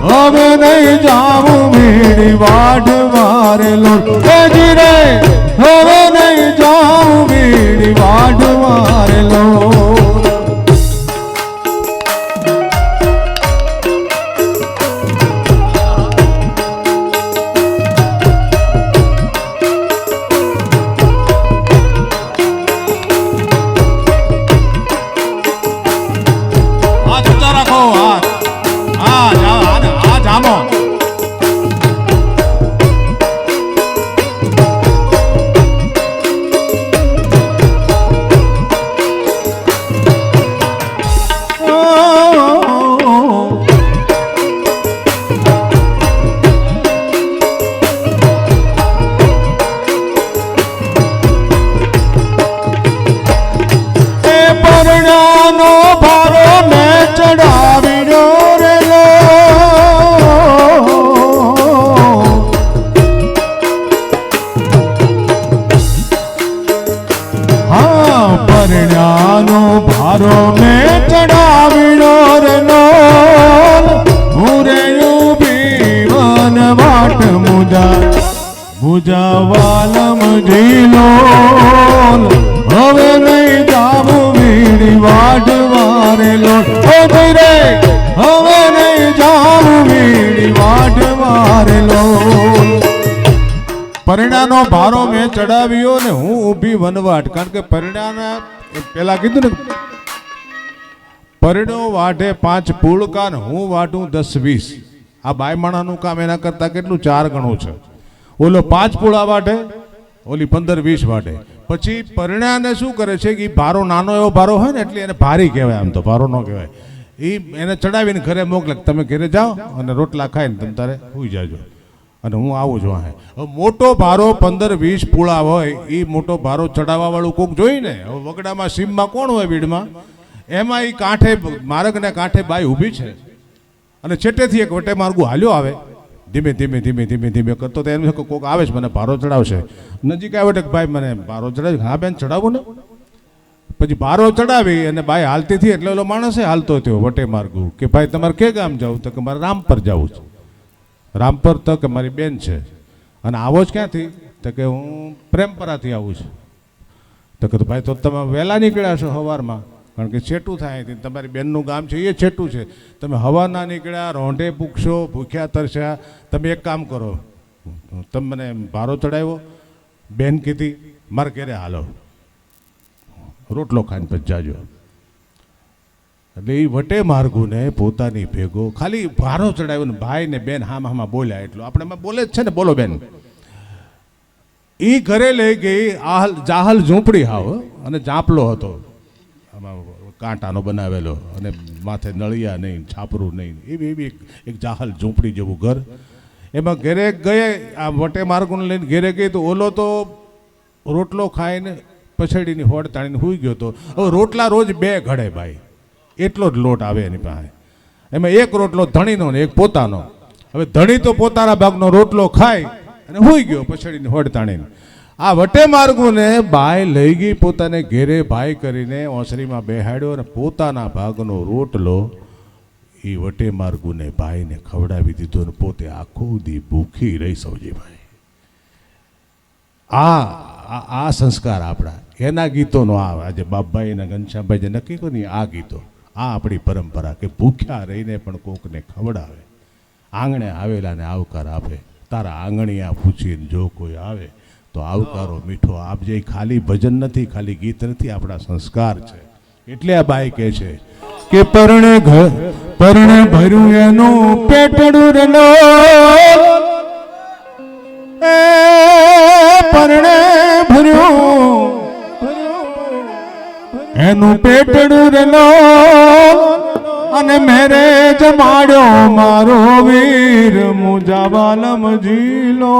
હવે નહીં જાવું વીડી વાઢ વારેલો જી રે હવે નહીં જાવું વીડી વાઢ વારેલો પરણાનો ભારો મેં ચડાવીનો રેલો મુરેયું પીવન વાટ મુજા વાલમ જીલો હવે નહીં જાવું વીડી વાઢ વારેલો રે હવે નહીં જાવું વીડી વાઢ વારેલો પરણાનો ભારો મેં ચડાવ્યો ને હું ઊભી વનવાટ કારણ કે પરણાના પેલા કીધું ને પરણો વાઢે 5 પૂળકા ને હું વાટું 10-20 આ બાયમાણાનું કામ એના કરતા કેટલું 4 ગણું છે ઓલો 5 પૂળા વાટે ઓલી 15-20 વાટે પછી પરણાને શું કરે છે કે ભારો નાનો એવો ભારો હોય ને એટલે એને ભારી કહેવાય આમ તો ભારો ન કહેવાય એ એને ચડાવીને ઘરે મોકલે તમે ઘરે જાઓ અને રોટલા ખાઈને તમે તારે સુઈ જાજો અને હું આવું છું હવે મોટો ભારો 15-20 પૂળા હોય એ મોટો ભારો ચડાવવા વાળું કોક જોઈ ને હવે વગડામાં સીમમાં કોણ હોય ભીડમાં એમાં એ કાંઠે માર્ગને કાંઠે બાઈ ઊભી છે અને છેટેથી એક વટે માર્ગું હાલ્યો આવે ધીમે ધીમે ધીમે ધીમે ધીમે કરતો તો એમ કોક આવે છે મને ભારો ચડાવશે નજીક આવે કે ભાઈ મને ભારો ચડાવી હા બેન ચડાવું ને પછી ભારો ચડાવી અને બાઈ હાલતી હતી એટલે ઓલો માણસે હાલતો થયો વટે માર્ગું કે ભાઈ તમારે કે ગામ જવું તો કે મારે રામપર જવું છે રામપર તો કે મારી બેન છે અને આવો જ ક્યાંથી તો કે હું પ્રેમપરાથી આવું છું તો કે ભાઈ તો તમે વહેલા નીકળ્યા છો સવારમાં કારણ કે છેટું થાય તમારી બેનનું ગામ છે એ છેટું છે તમે હવાના નીકળ્યા રોંઢે પૂછશો ભૂખ્યા તરસ્યા તમે એક કામ કરો તમે મને ભારો ચડાવ્યો બેન કીધી મારે ઘરે હાલો રોટલો ખાઈને પછી જાજો એટલે એ વટે માર્ગુને પોતાની ભેગો ખાલી ભારો ચડાવ્યો ને ભાઈ ને બેન હામાં બોલ્યા એટલું આપણે એમાં બોલે જ છે ને બોલો બેન એ ઘરે લઈ ગઈ જાહલ ઝૂંપડી હાવ અને જાપલો હતો આમાં કાંટાનો બનાવેલો અને માથે નળિયા નહીં છાપરું નહીં એવી એક જાહલ ઝૂંપડી જેવું ઘર એમાં ઘરે ગયે આ વટે માર્ગુને લઈને ઘેરે ગઈ તો ઓલો તો રોટલો ખાઈને પછડીની હોડ તાણીને સૂઈ ગયો હતો હવે રોટલા રોજ 2 ઘડે ભાઈ એટલો જ લોટ આવે એની પાસે એમાં એક રોટલો ધણીનો ને એક પોતાનો હવે ધણી તો પોતાના ભાગનો રોટલો ખાય અને સૂઈ ગયો પછડીની હોડ તાણીને આ વટે માર્ગુને બાય લઈ ગઈ પોતાને ઘેરે ભાઈ કરીને ઓસરીમાં બેહાડ્યો અને પોતાના ભાગનો રોટલો એ વટે માર્ગુને ભાઈને ખવડાવી દીધો અને પોતે આખો દી ભૂખી રહી સૌજીભાઈ આ સંસ્કાર આપણા એના ગીતોનો આજે બાપભાઈ અને ઘનશ્યામભાઈ જે નક્કી કર્યું ને આ ગીતો આ આપણી પરંપરા કે ભૂખ્યા રહીને પણ કોકને ખવડાવે આંગણે આવેલાને આવકાર આપે તારા આંગણિયા પૂછીને જો કોઈ આવે તો આવકારો મીઠો આપજે ખાલી ભજન નથી ખાલી ગીત નથી આપણા સંસ્કાર છે એટલે આ બાઈ કહે છે કે પરણે ભર્યું એનું પેટડું રેલો પરણે ભર્યું એનું પેટડું રેલો અને મેરે જમાડ્યો મારો વીર મુજા વાલમ જીલો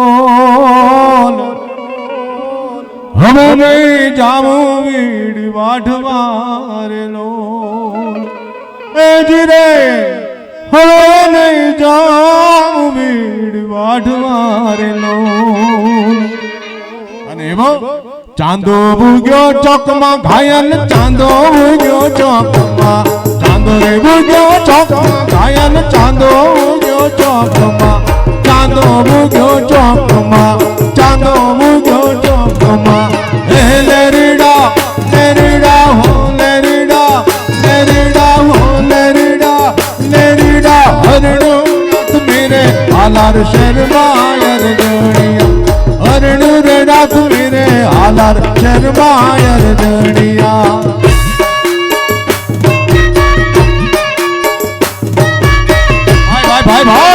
હવે નહીં જાવું વીડી વાઢવારેલો એ જીરે હવે નહીં જાવું વીડી વાઢવારેલો અને એવો ચાંદો ભૂગ્યો ચોકમાં ઘાયલ ચાંદો ભૂગ્યો ચોકમાં ચાંદો ચાંદો રે ઉગ્યો ચોકમાં ઘાયલ ચાંદો ઉગ્યો ચોકમાં ચાંદો ઉગ્યો ચોકમાં ચાંદો ઉગ્યો ચોકમાં હે લેરીડા લેરીડા હો લેરીડા લેરીડા હો લેરીડા લેરીડા હરણો મેરે આલાર શર્માયર જણિયા હરણો રે રાત મેરે આલાર શર્માયર જણિયા ભાઈ ભાઈ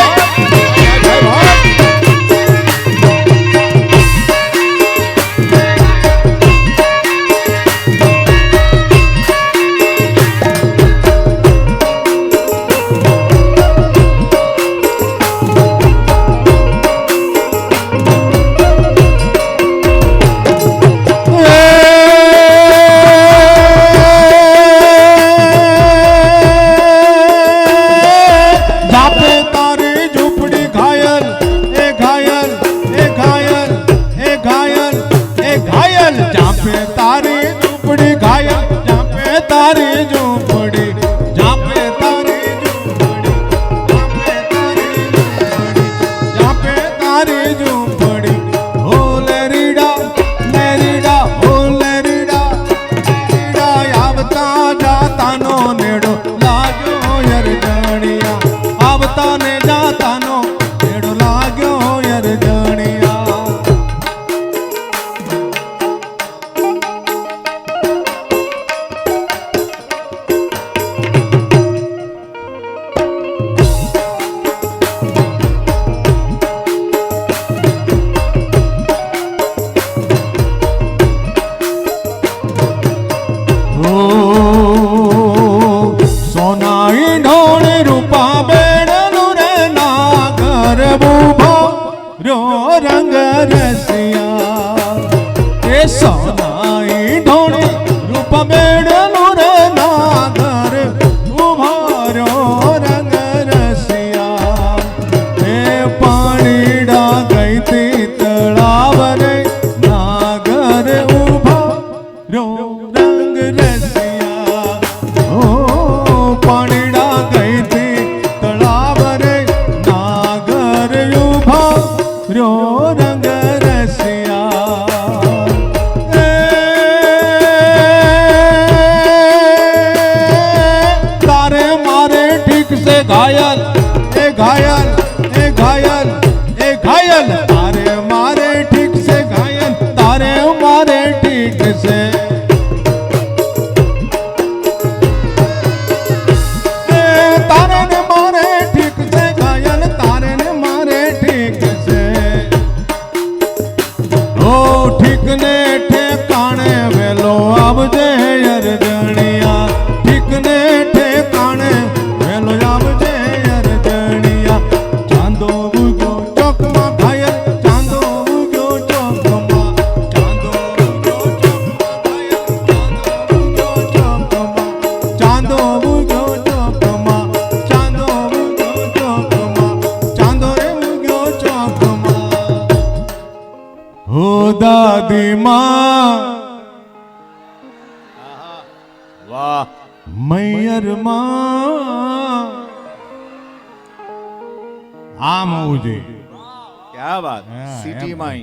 દાદી માં વાહ મૈયર માં આમ હોવું જોઈએ. ક્યા વાત હા, સિટી એમ. માં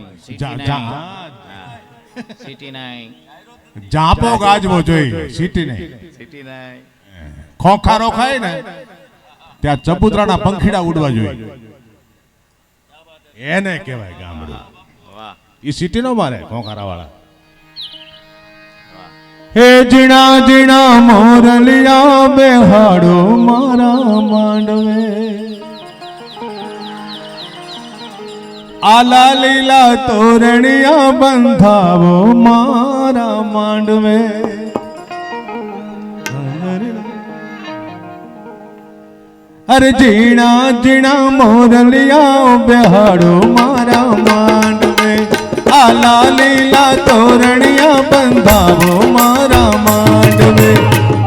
સિટી નાઈ જાપો ગાજવો જોઈએ, સિટી નહીં. સિટી નહીં ખોખારો ખાય ને ત્યાં ચબૂતરાના પંખીડા ઉડવા જોઈએ, એને કહેવાય ગામડું. વાહ એ સિટી નો મારે ખોખારા વાળા. હે જીણા જીણા મોરલિયા બેહાડો મારા માંડવે, આલા લીલા તોરણિયા બંધાવો મારા માંડવે. અરે જીણા જીણા મોરલિયા બેહાડો મારા માંડવે, આલા લીલા તોરણિયા બંધાવો મારા માંડવે.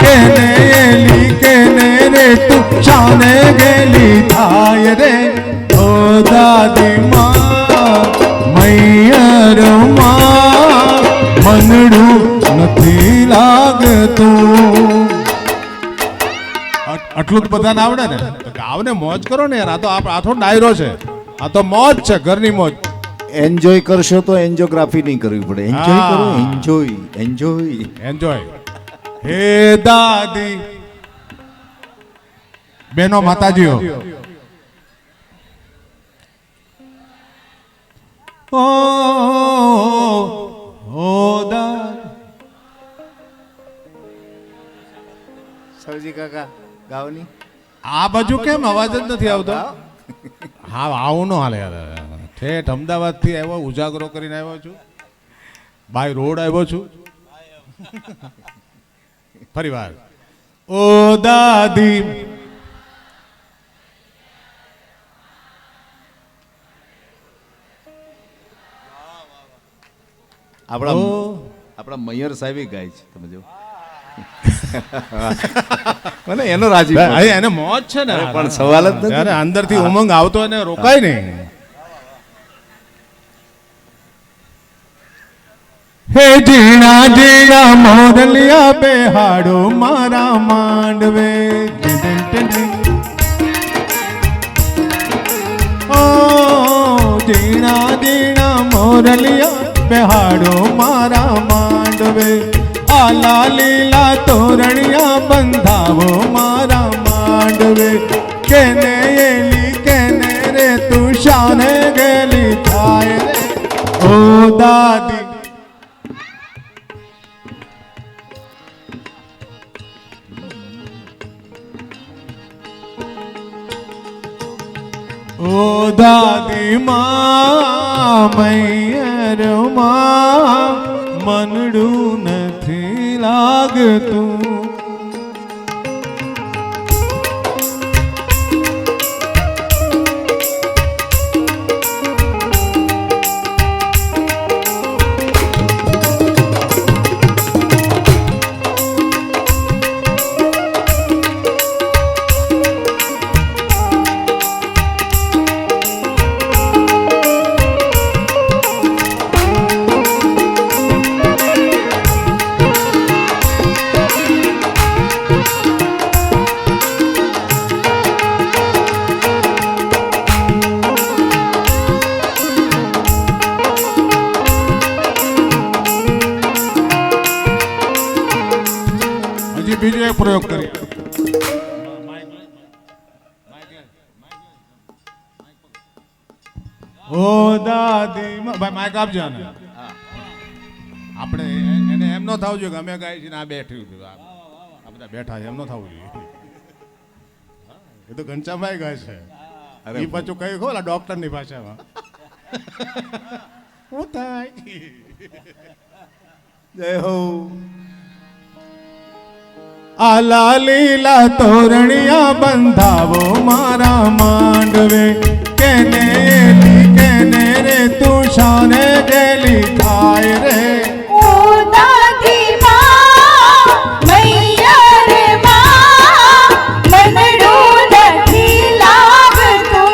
કેને એલી કેને રે તું શાને ગેલી થાય રે, ઓ દાદી માં મૈયર માં મનડું નથી લાગતું. આટલું જ બધાને આવડે ને તો ગાવ ને મોજ કરો ને યાર. આ તો ડાયરો છે, આ તો મોજ છે, ઘરની મોજ. એન્જોય કરશો તો એન્જિયોગ્રાફી નહીં કરવી પડે. એન્જોય કરો, હા. Enjoy enjoy. એન્જોય. હે દાદી બેનો માતાજીઓ, ઓ સરજી કાકા ગાવની આ બાજુ કેમ અવાજ જ નથી આવતો? હા આવું ન હાલે યાર. ઠેઠ અમદાવાદ થી આવ્યો, ઉજાગરો કરીને આવ્યો છું, બાય રોડ આવ્યો છું. ફરી વાર. ઓ દાદી આપણા ઓ. આપણા મયર સાહેબ ગાય છે, તમે જો. મને એનો રાજી ભાઈ, એને મોજ છે ને. અરે પણ સવાલ જ નથી. ત્યારે અંદરથી ઉમંગ આવતો એને રોકાય નહીં. હે જીણા જીણા મોરલિયા બેહાડો મારા માંડવે. ઓ જીણા જીણા મોરલિયા બેહાડો મારા માંડવે. આલા લીલા તોરણિયા બંધાવો મારા માંડવે. કેને એલી કેને રે તું શાને ગેલી થાય રે ઓ દાદી. ઓ દાદી માં મૈયર માં મનડું નથી લાગતું. બીજો એક પ્રયોગ કરીએ. ઓ દાદી ભાઈ માઇક આપજો ને. આપણે એને એમ ન થવું જોઈએ કે અમે ગાય છે ને આ બેઠ્યું છે, આ બધા બેઠા છે, એમ ન થવું જોઈએ. એ તો ઘનશ્યામભાઈ ગાય છે. એ પાછું કઈ ખો ડોક્ટર ની ભાષામાં શું થાય. જય હો. આલા લીલા તોરણિયા બંધાવો મારા માંડવે. કેને એલી કેને રે તું શાને ગેલી થાય રે ઓ દાદી માં મૈયર માં મનડું નથી લાગતું.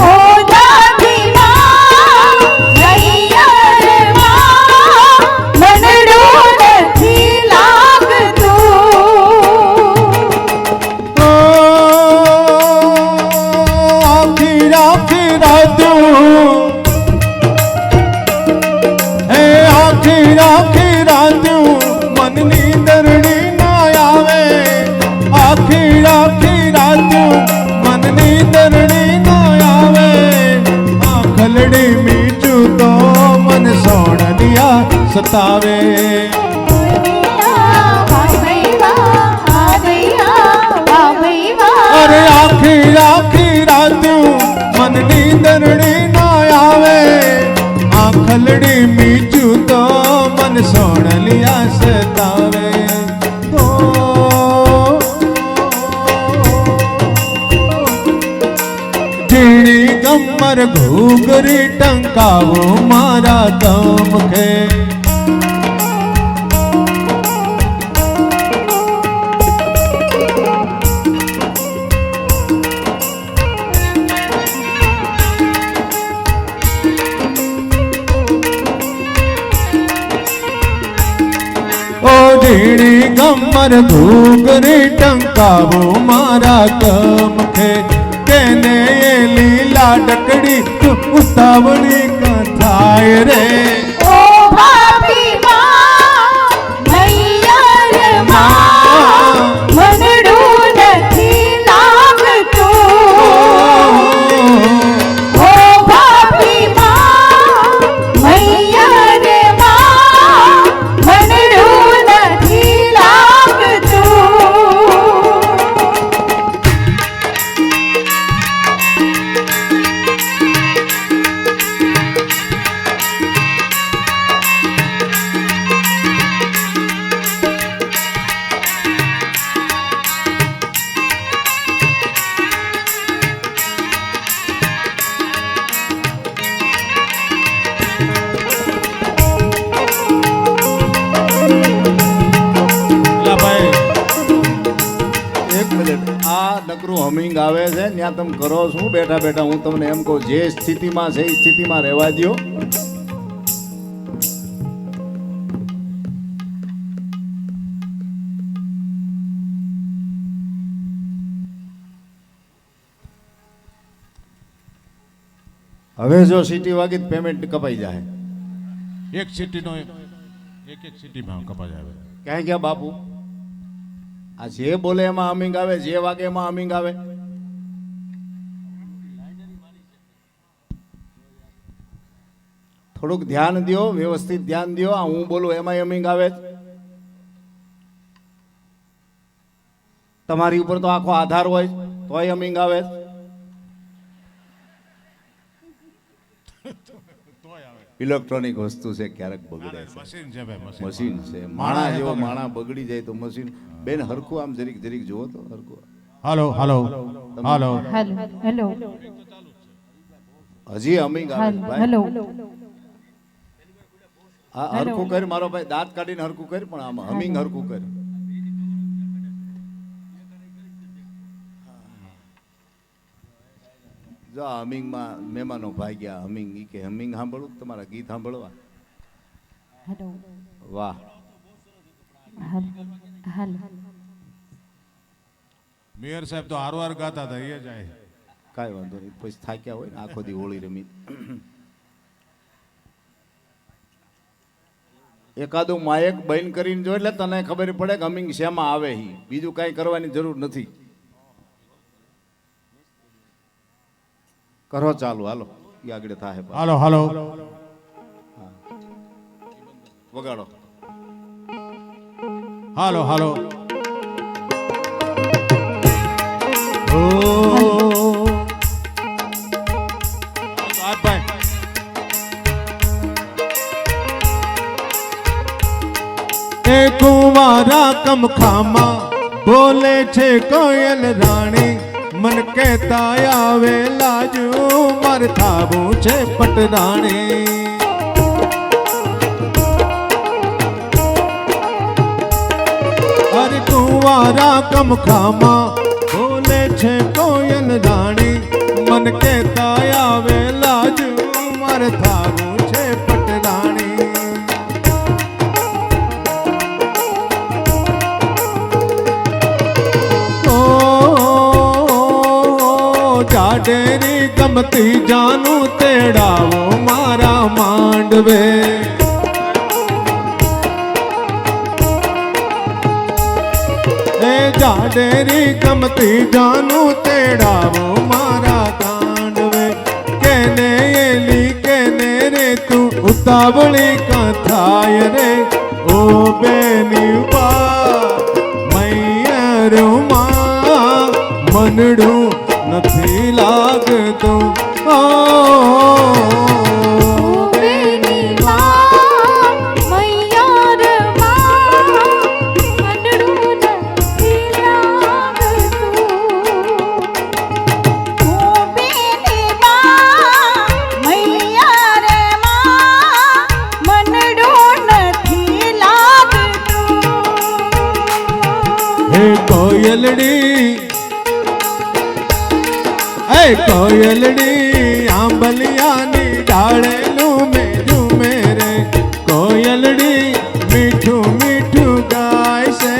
ઓ દાદી માં મૈયર માં મનડું નથી લાગતું. ઓ આખી આખી રાતું, હે આખી આખી રાતું મનની દરડી ના આવે. આખી આખી રાતું મનની દરડી ના આવે. આખલડી મીઠું તો મન સોણલિયા સતાવે. અરે આખી આખી રાતું મનની દરડી ના આવે. આખલડી મીઠું તો મન સોણલિયા સતાવે. ઓ ઝીણી કમર ઘૂઘરી ટંકાવો મારા તમખે. ઓ ઝીણી કમર મારે ઘૂઘરી ટંકાવો મારા કમખે કેને એ લીલા ડકડી ઉતાવળી કથાય રે ઓ ભાભી માં મૈયર માં મનડું નથી લાગતું ઓ ભાભી માં મૈયર માં મનડું નથી લાગતું લા ભાઈ એક મિનિટ આ નકરું હમિંગ આવે છે ત્યાં તમે કરો શું બેઠા બેઠા હું તમને એમ કહું જે સ્થિતિમાં છે એ સ્થિતિમાં રહેવા દ્યો હવે જો સીટી વાગી તો પેમેન્ટ કપાઈ જાય એક સિટીનો એક સિટીમાં કપાઈ આવે ક્યાં ગયા બાપુ આ જે બોલે એમાં હમિંગ આવે જે વાગે એમાં હમિંગ આવે થોડુંક ધ્યાન દ્યો વ્યવસ્થિત ધ્યાન દ્યો આ હું બોલું એમાં હમિંગ આવે છે. તમારી ઉપર તો આખો આધાર હોય તોય હમિંગ આવે છે. ઇલેક્ટ્રોનિક વસ્તુ છે ક્યારેક બગડે છે મશીન છે ભાઈ મશીન છે માણા જેવો માણા બગડી જાય તો મશીન બેન હરખું આમ જરીક જરીક જુઓ તો હરખું હાલો હાલો હાલો હેલો હજી હમિંગ આવે છે ભાઈ હેલો હા હરખું કરી મારો ભાઈ દાંત કાઢીને હરખું કરી પણ આમાં હમિંગ હરખું કરી જો આ હમિંગમાં મહેમાનો ભાઈ ગયા હમિંગ ઈ કે હમિંગ સાંભળું તમારા ગીત સાંભળવા હેલો વાહ હેલો મેયર સાહેબ તો હારવાર ગાતા હતા એ જાય કાંઈ વાંધો નહીં પછી થાક્યા હોય ને આખો દી હોળી રમી એકાદું માયક બંધ કરીને જો એટલે તને ખબર પડે કે હમિંગ શેમાં આવે હી બીજું કાંઈ કરવાની જરૂર નથી કરો ચાલુ હાલો એ આગળ થાય હાલો હાલો વગાડો હાલો હાલો એ કુંવારા કમખામાં બોલે છે કોયલ રાણી મન કહેતા આવે લાજુ માર થાવું છે પટરાણી અરે કુંવારા કમખામાં બોલે છે કોયલ રાણી મન કહેતા આવે લાજુ માર થાવું છે પટરાણી જાડેરી ગમતી જાનું તેડાવો મારા માંડવે એ જાડેરી ગમતી જાનું તેડાવો મારા ગાંડવે કેને એલી કેને રે તું ઉતાવળી કથાય રે ઓ બેની બા મૈયરમાં મનડું નથી લાગતું ઓ બેની માં મૈયર માં મનડું નથી લાગતું ઓ બેની માં મૈયર માં મનડું નથી લાગતું હે કોયલડી કોયલડી આંબલિયાની ડાળેલું મેઠું મેરે કોયલડી મીઠું મીઠું ગાય છે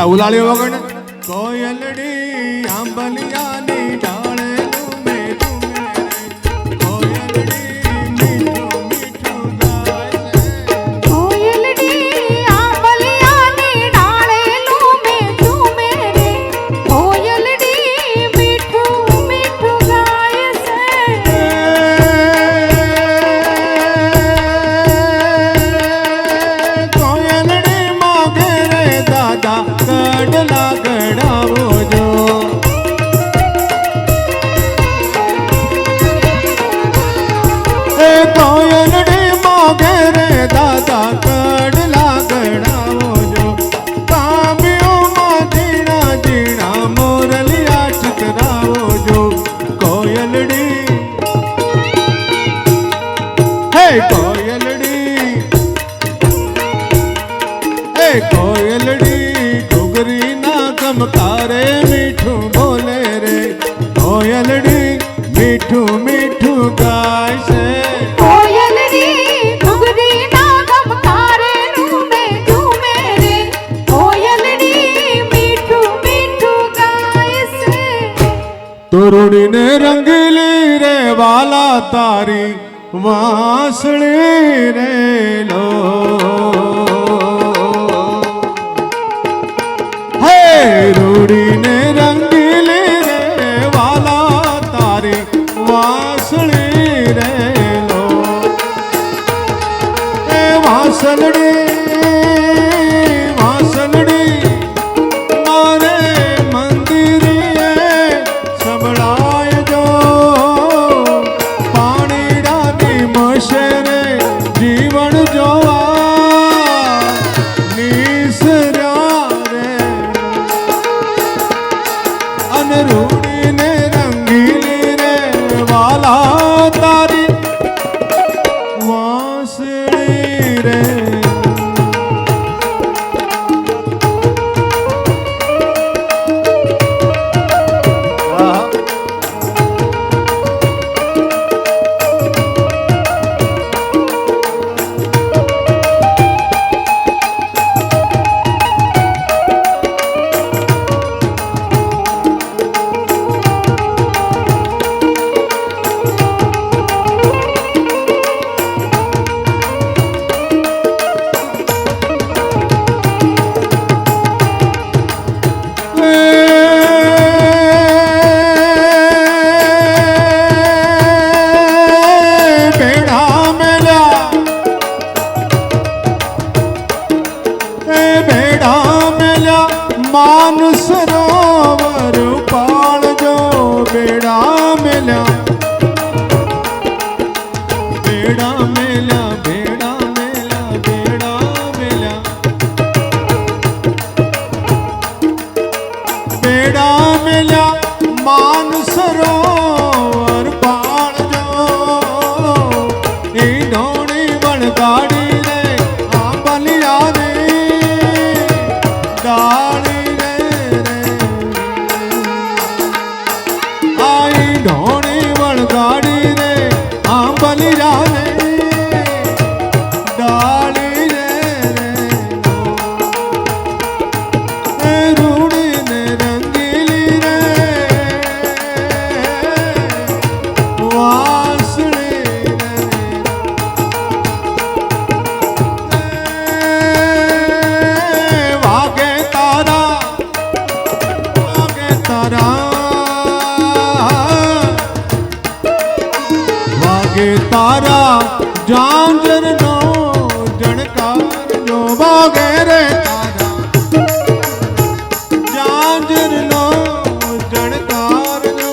બધા ઉલાળ્યો વગર ને કોયલડી આંબલિયાની ડાળે ઝૂમે ઝૂમે રે કોયલડી મીઠું મીઠું ગાય છે કોયલડી આંબલિયાની ડાળે ઝૂમે ઝૂમે રે કોયલડી મીઠું મીઠું ગાય છે કોયલડી માગે રે દાદા કડલા ગડાવો જો એ કોયલડી માગે રે દાદા કડલા ગડાવો જો કામ્યોમાં ઝીણા ઝીણા મોરલિયા ચિતરાવો જો કોયલડી હે કોયલડી એ કોયલડી ઘુઘરી ના ગમકારે મીઠું બોલે રે કોયલડી મીઠું મીઠું ગાય છે કોયલડી ઘુઘરી ના ગમકારે ઝૂમે ઝૂમે રે કોયલડી મીઠું મીઠું ગાય છે તોરડીને રંગીલી રે વાલા તારી વાંસળી રે લો હે રૂડીને રંગીલી રે વાલા તારી વાંસળી રે લો એ વાંસલડી મારે મંદિરે સંભળાય જો પાણીડાની મશેરે જીવન જોવા નિસર્યા રે અને રૂડીને રંગીલી રે વાલા તારી વાંસળી રે માન સરોવર પાળજો બેડા મેલ્યા બેડા મેલ્યા બેડા મેલ્યા બેડા મેલ્યા બેડા મેલ્યા માન સરોવર પાળજો એ ઢોણી વળગાડી રે આંબલિયા રે ડાળી રે આઈ ઢોણી વળગાડી રે આંબલિયા રે ડાળી રે એ રૂડીને રંગીલી રે વાંસળી રે વાગે તારા વાગે તારા ઝાંઝરનો જણકારનો વાગે રે તારા ઝાંઝરનો જણકારનો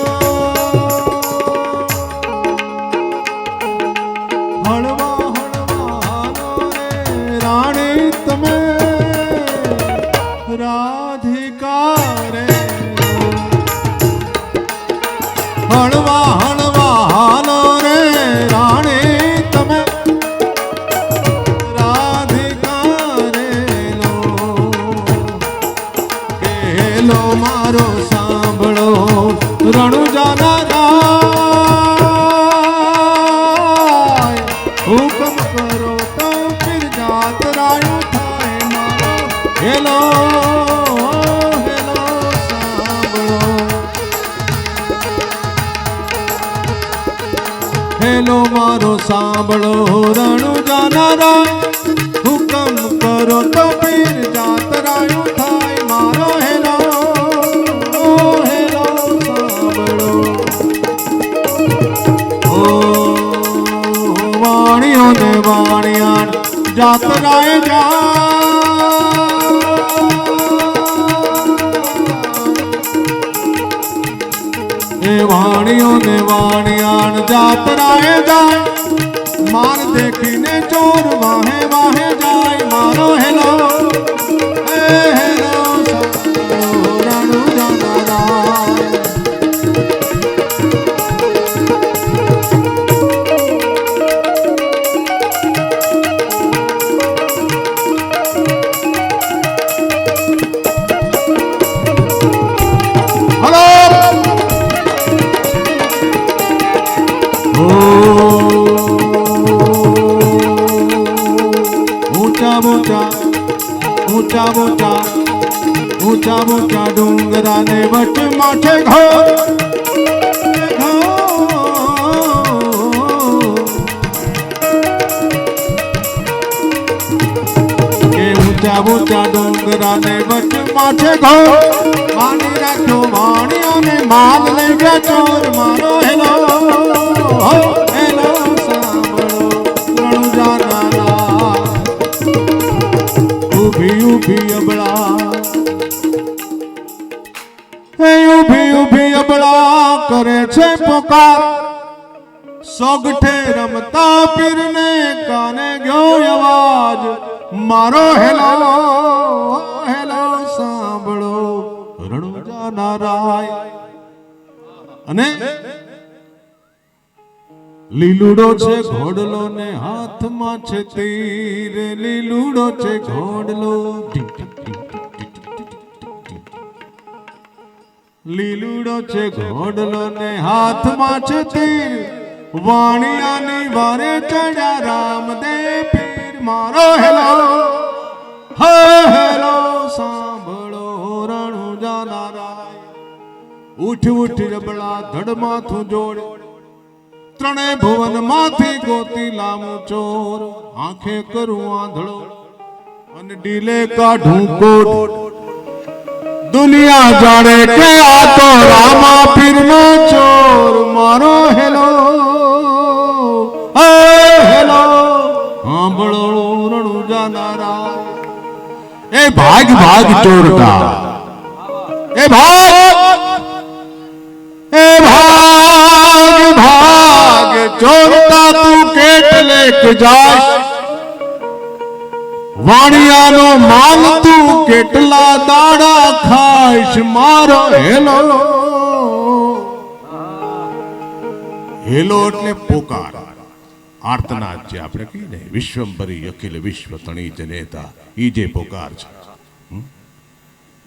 હળવા હળવાનો રે રાણી તમે રાધિકા રે હળવા હળવા હાલો રે રાણી તમે રાધિકા રે લો હેલો મારો સાંભળો રણુજાના હુકમ કરો તો પીર જાતરાયું થાય મારો હેલો હેલો સાંભળો ઓ વાણિયો ને વાણિયાણ જાતરાએ જા એ વાણિયો ને વાણિયાણ જાતરાએ જાય માર દેખીને ચોર વાહે વાહે જાય મારો હેલો એ હેલો રણુજાના ઊંચા ઊંચા ડુંગરાને વટ માથે ઘોર કે ઊંચા ડુંગરાને વટ માથે ઘોર માની રાખ્યો વાણિયોને માલ લઈ ગયા ચોર મારો હેલો હેલો સાંભળો રણુજાના ઊભી ઊભી અબળા ઊભી ઊભી અબળા કરે છે પોકાર સોગઠે રમતા પીરને કાને ગયો અવાજ મારો હેલો હેલો સાંભળો રણુજાના રાય અને લીલુડો છે ઘોડલો ને હાથમાં છે તીર લીલુડો છે ઘોડલો લીલુડો છે ઘોડલો ને હાથમાં છે તીર વાણિયાની વારે ચડ્યા રામદેવ પીર મારો હેલો હેલો સાંભળો રણુજાના રાય ઉઠ ઉઠ જબડા ધડ માથું જોડ ત્રણે ભુવન માંથી ગોતી લામું ચોર આંખે કરું આંધળો અને ડીલે કાઢું કોટ દુનિયા જાણે કે આ તો રામા પીરનો ચોર મારો હેલો હેલો સાંભળો રણુજાના રાય એ ભાગ ભાગ ચોરટા એ ભાગ ચોરતા તું કેટલેક જાય વાણિયાનો માલ તું કેટલા દાડા ખાઈશ મારો હેલો હેલો એટલે પોકાર આર્તનાદ જે આપણે કહીએ ને વિશ્વંભરી અખિલ વિશ્વ તણી જનેતા ઈ જે પોકાર છે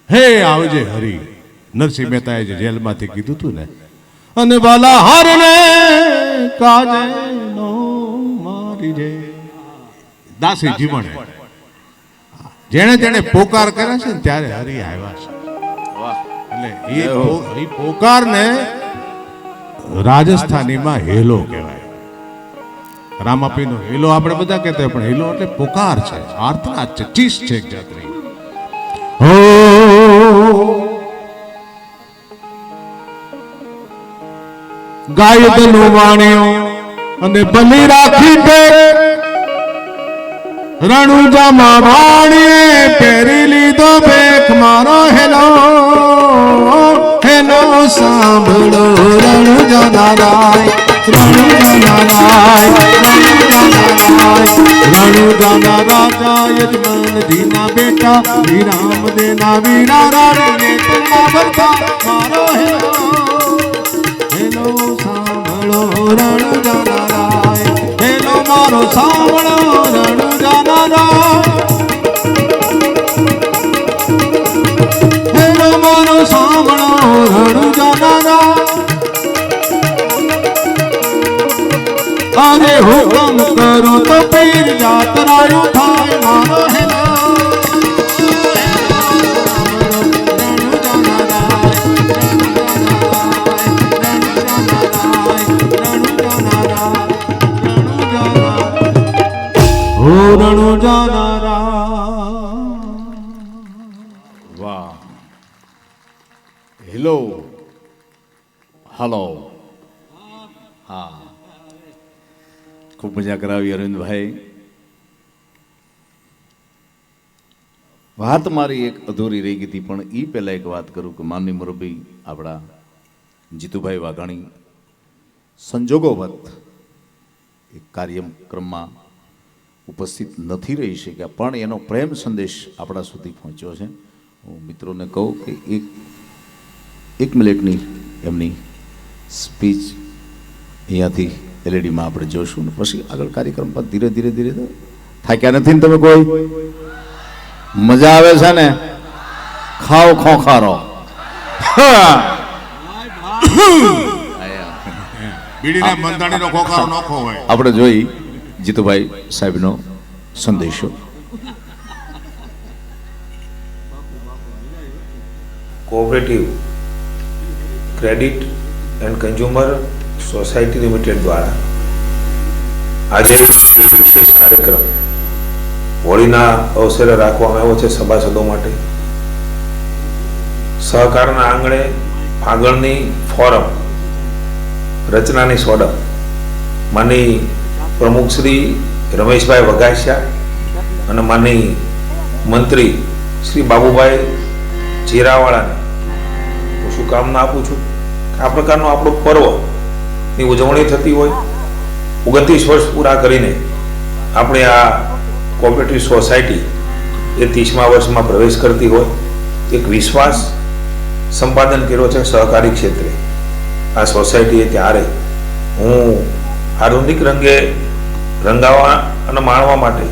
હે આવજે હરી નરસિંહ મહેતાએ જે જેલમાંથી કીધું તું ને અને વાલા હારને કાજે નો મારી જે દાસી જીવણ જેણે જેણે પોકાર કર્યા છે ને ત્યારે હરી આવ્યા છે એટલે એ પોકારને રાજસ્થાનીમાં હેલો કહેવાય રામાપીનો હેલો આપણે બધા કહેતા હોય પણ હેલો એટલે પોકાર છે આર્તનાદ છે ચીસ છે એક જાતની હો ગાયદનો વાણિયો અને બલી રાખી પે રણુજામાં વાણીએ પહેરી લીધો ભેખ મારો હેલો હેલો સાંભળો રણુજાના રાય રણુજાના રાય રણુજાના રાજા યજમાનજીના બેટા વિરામ દેના વીરા રાણીને તરના ભરતા મારો હેલો હેલો સાંભળો રણુજાના રાય હેલો મારો સાંભળો રણુજાના રાય હેલો મારો સાંભળો રણુજાના રાય અરે હુકમ કરો તો પીર જાતરાયું થાય મારો હેલો રણુજાના રાય ભજન રામ. વાહ. હેલો, હાલો, હા, ખૂબ મજા કરાવી અરવિંદભાઈ. વાત મારી એક અધૂરી રહી ગઈ હતી, પણ એ પહેલાં એક વાત કરું કે માનની મુરબ્બી આપણા જીતુભાઈ વાઘાણી સંજોગોવત એક કાર્યક્રમમાં ઉપસ્થિત નથી રહી શક્યા, પણ એનો પ્રેમ સંદેશ આપણા સુધી પહોંચ્યો છે. હું મિત્રોને કહું કે એક મિનિટની એમની સ્પીચ અહીંયાથી એલઈડીમાં આપણે જોશું ને પછી આગળ કાર્યક્રમ પર ધીરે ધીરે ધીરે થાક્યા નથી ને તમે કોઈ? મજા આવે છે ને? ખાઓ ખોખારો. બીડીના બંધાણીનો ખોખારો નોખો હોય. આપણે જોઈ જીતુભાઈ સાહેબનો સંદેશો. Cooperative credit and consumer society limited દ્વારા આજે એક વિશેષ કાર્યક્રમ હોળીના અવસરે રાખવામાં આવ્યો છે સભાસદો માટે. સહકારના આંગણે ફાગણની ફોરમ રચનાની સોડમ માની પ્રમુખ શ્રી રમેશભાઈ વઘાસિયા અને માની મંત્રી શ્રી બાબુભાઈ જીરાવાળાને હું શુભકામના આપું છું. આ પ્રકારનો આપણો પર્વની ઉજવણી થતી હોય, 29 વર્ષ પૂરા કરીને આપણે આ કોઓપરેટિવ સોસાયટી એ 30મા વર્ષમાં પ્રવેશ કરતી હોય, એક વિશ્વાસ સંપાદન કર્યો છે સહકારી ક્ષેત્રે આ સોસાયટીએ. ત્યારે હું આધુનિક રંગે રંગાવા અને માણવા માટે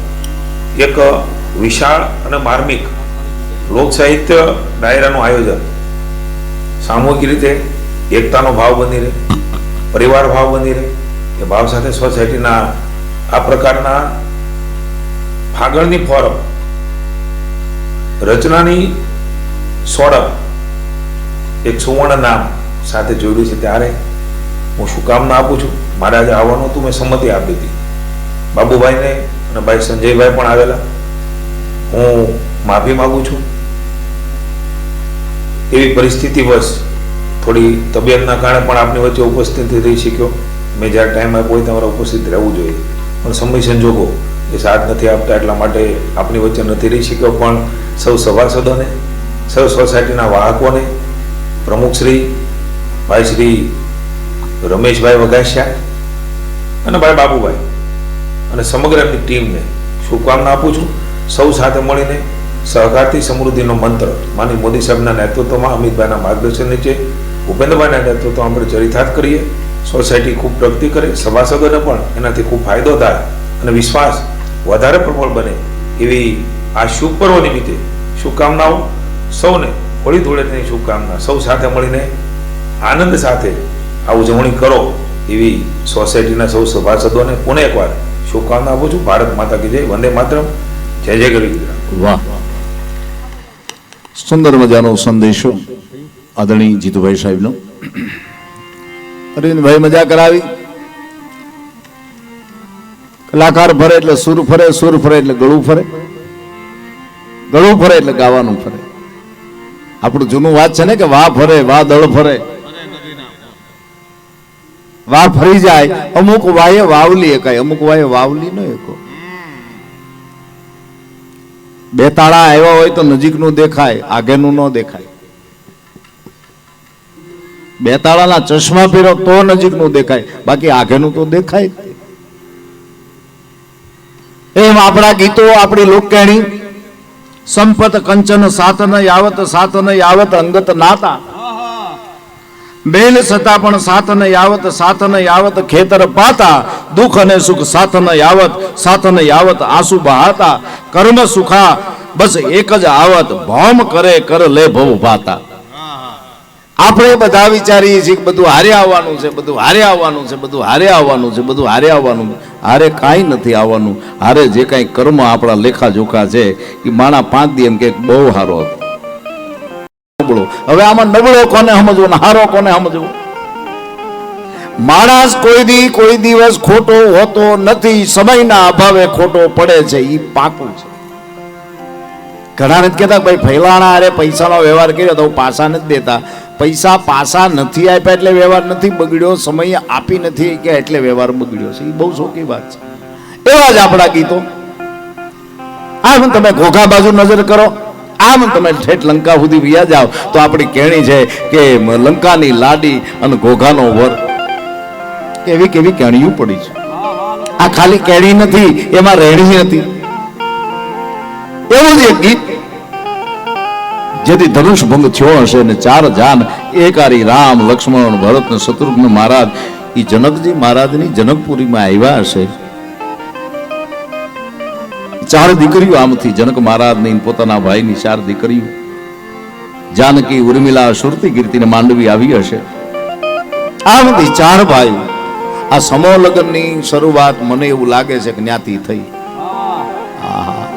એક વિશાળ અને માર્મિક લોકસાહિત્ય ડાયરાનું આયોજન, સામૂહિક રીતે એકતાનો ભાવ બની રહે, પરિવાર ભાવ બની રહે, એ ભાવ સાથે સોસાયટીના આ પ્રકારના ફાગણની ફોરમ રચનાની સોડમ એક સુવર્ણ નામ સાથે જોડ્યું છે. ત્યારે હું શુભકામના આપું છું. મારે આજે આવવાનું હતું, મેં સંમતિ આપી હતી. બાબુભાઈને અને ભાઈ સંજયભાઈ પણ આવેલા. હું માફી માગું છું. એવી પરિસ્થિતિ વશ થોડી તબિયતના કારણે પણ આપની વચ્ચે ઉપસ્થિત રહી શક્યો. મેં જ્યારે ટાઈમ આપ્યો હોય તમારે ઉપસ્થિત રહેવું જોઈએ, પણ સમય સંજોગો એ સાથ નથી આપતા, એટલા માટે આપની વચ્ચે નથી રહી શક્યો. પણ સૌ સભાસદોને, સૌ સોસાયટીના વાહકોને, પ્રમુખશ્રી ભાઈ શ્રી રમેશભાઈ વઘાસિયા અને ભાઈ બાબુભાઈ અને સમગ્ર એમની ટીમને શુભકામના આપું છું. સૌ સાથે મળીને સહકારથી સમૃદ્ધિનો મંત્ર માનનીય મોદી સાહેબના નેતૃત્વમાં, અમિતભાઈના માર્ગદર્શન નીચે, ભૂપેન્દ્રભાઈના નેતૃત્વમાં આપણે ચરિતાર્થ કરીએ. સોસાયટી ખૂબ પ્રગતિ કરે, સભાસદોને પણ એનાથી ખૂબ ફાયદો થાય અને વિશ્વાસ વધારે પ્રબળ બને એવી આ શુભ પર્વ નિમિત્તે શુભકામનાઓ. સૌને હોળી ધૂળેટીની શુભકામના. સૌ સાથે મળીને આનંદ સાથે આ ઉજવણી કરો એવી સોસાયટીના સૌ સભાસદોને પુનઃ એકવાર શુભકામના આપું છું. ભારત માતા કી જય. વંદે માતરમ. જય જય ગરવી ગુજરાત. વાહ, સુંદર મજાનો સંદેશો આદરણીય જીતુભાઈ સાહેબનો. અરવિંદભાઈ મજા કરાવી. કલાકાર ફરે એટલે સુર ફરે, સુર ફરે એટલે ગળું ફરે, ગળું ફરે એટલે ગાવાનું ફરે. આપણું જૂનું વાત છે ને કે વાહ ફરે વાહ દળ ફરે, વાહ ફરી જાય. અમુક વાયે વાવલી એકાય, અમુક વાયે વાવલી ન એકો. બે તાળા આવ્યા હોય તો નજીકનું દેખાય, આગળનું ન દેખાય. બે તાળાના ચશ્મા પહેરો તો નજીકનું દેખાય, બાકી આગળનું તો દેખાય. એમ આપણા ગીતો, આપણી લોકકેણી, સંપત કંચન સાતન યાવત, સાતન યાવત અંગત નાતા, બેલ છતાં પણ સાતન યાવત, સાતન યાવત ખેતર પાતા, દુઃખ અને સુખ સાતન યાવત, સાતન યાવત આંસુ બહાતા, કર્મ સુખા બસ એક જ આવત, ભોમ કરે કર લે ભવ ભાતા. આપણે બધા વિચારીએ છીએ કે બધું હારે આવવાનું છે, બધું હારે આવવાનું છે, બધું હારે આવવાનું છે, બધું હારે આવવાનું. હારે કાંઈ નથી આવવાનું. હારે જે કાંઈ કર્મ આપણા લેખા જોખા છે એ માણા 5 દી એમ કે બહુ હારો હતો. નબળો. હવે આમાં નબળો કોને સમજવો ને હારો કોને સમજવો? માણસ કોઈ દિવસ ખોટો હોતો નથી, સમયના અભાવે ખોટો પડે છે, એ પાકું છે. ઘણા નથી કહેતા ભાઈ ફૈલાણા અરે પૈસાનો વ્યવહાર કર્યો તો પાસા નથી દેતા. પૈસા પાસા નથી આપ્યા એટલે વ્યવહાર નથી બગડ્યો, સમય આપી નથી કે એટલે વ્યવહાર બગડ્યો છે. એ બહુ શોખી વાત છે. એવા જ આપણા ગીતો. આમ તમે ઘોઘા બાજુ નજર કરો, આમ તમે ઠેઠ લંકા સુધી વ્યા જાઓ તો આપણી કહેણી છે કે લંકાની લાડી અને ઘોઘાનો વર. કેવી કેવી કહેણીઓ પડી છે. આ ખાલી કહેણી નથી, એમાં રહેણી હતી. એવું જ એક ગીત જેથી ધનુષ ભંગ થયો હશે ને 4 જાન એકારી રામ લક્ષ્મણ ભરત ને શત્રુઘ્ન મહારાજ એ જનકજી મહારાજની જનકપુરીમાં આવ્યા હશે. 4 દીકરીઓ આમથી જનક મહારાજની પોતાના ભાઈની 4 દીકરીઓ જાનકી ઉર્મિલા સુરતી કીર્તિને માંડવી આવી હશે. આમથી 4 ભાઈઓ. આ સમૂહ લગ્નની શરૂઆત મને એવું લાગે છે કે જ્ઞાતિ થઈ.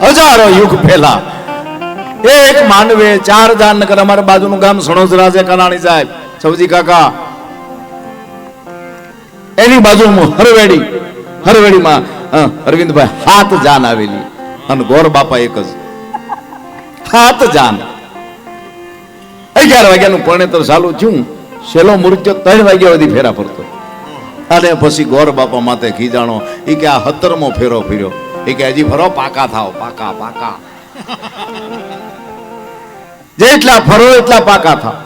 હજારો યુગ પહેલા એક માંડવે 4 જાનનગર, અમારા બાજુનું ગામ સણોસરા છે, કનાણી સાહેબ સવજી કાકા, એની બાજુમાં હરવેડીમાં અરવિંદભાઈ 7 જાન આવેલી અને ગોર બાપા એક જ. 7 જાન. 11 વાગ્યાનું પરણેતર ચાલુ થયું, છેલ્લો મૃત્યુ 3 વાગ્યા સુધી ફેરા ફરતો. અને પછી ગોર બાપા માથે ખીજાણો એ કે આ 17મો ફેરો ફર્યો. એ કે હજી ફરો, પાકા થાવ, પાકા. જેટલા ફરો એટલા પાકા થાવ.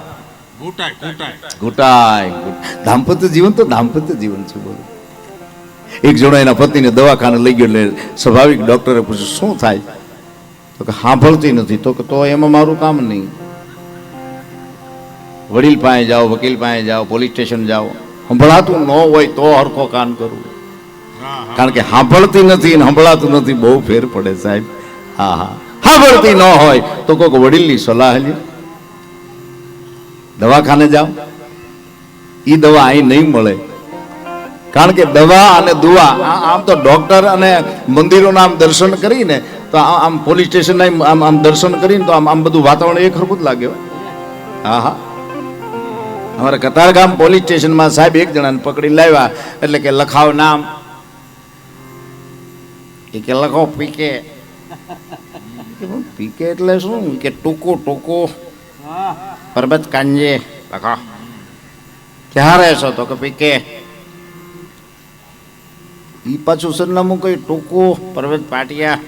ઘૂંટાય. દાંપત્ય જીવન તો દાંપત્ય જીવન છે. બોલો. એક જણો એના પત્નીને દવાખાને લઈ ગયો એટલે સ્વાભાવિક ડોક્ટરે પૂછ્યું શું થાય? તો કે સાંભળતી નથી. તો એમાં મારું કામ નહીં. વડીલ પાસે જાઓ, વકીલ પાસે જાઓ, પોલીસ સ્ટેશન જાઓ. સંભળાતું ન હોય તો હરખો કાન કરવું. કારણ કે સાંભળતી નથી ને સંભળાતું નથી, બહુ ફેર પડે સાહેબ. હા, સાંભળતી ન હોય તો કોઈક વડીલની સલાહ લ્યો. દવાખાને જાઓ, ઈ દવા અહીં નહીં મળે. કારણ કે દવા અને દુઆ આમ તો ડોક્ટર અને મંદિરોના આમ દર્શન કરીને તો આમ પોલીસ સ્ટેશનના આમ દર્શન કરીને તો આમ બધું વાતાવરણ એક હરખું જ લાગે. હા, અમારા કતારગામ પોલીસ સ્ટેશનમાં સાહેબ એક જણાને પકડી લાવ્યા. એટલે કે લખાવ નામ, કે લખો પીકે. પીકે એટલે શું? કે ટૂંકો પરબત કાંજે લખો. ક્યાં રહેશો? તો કે પીકે. ઈ પાછું સરનામું કઈ ટૂંકો પરબત પાટિયા.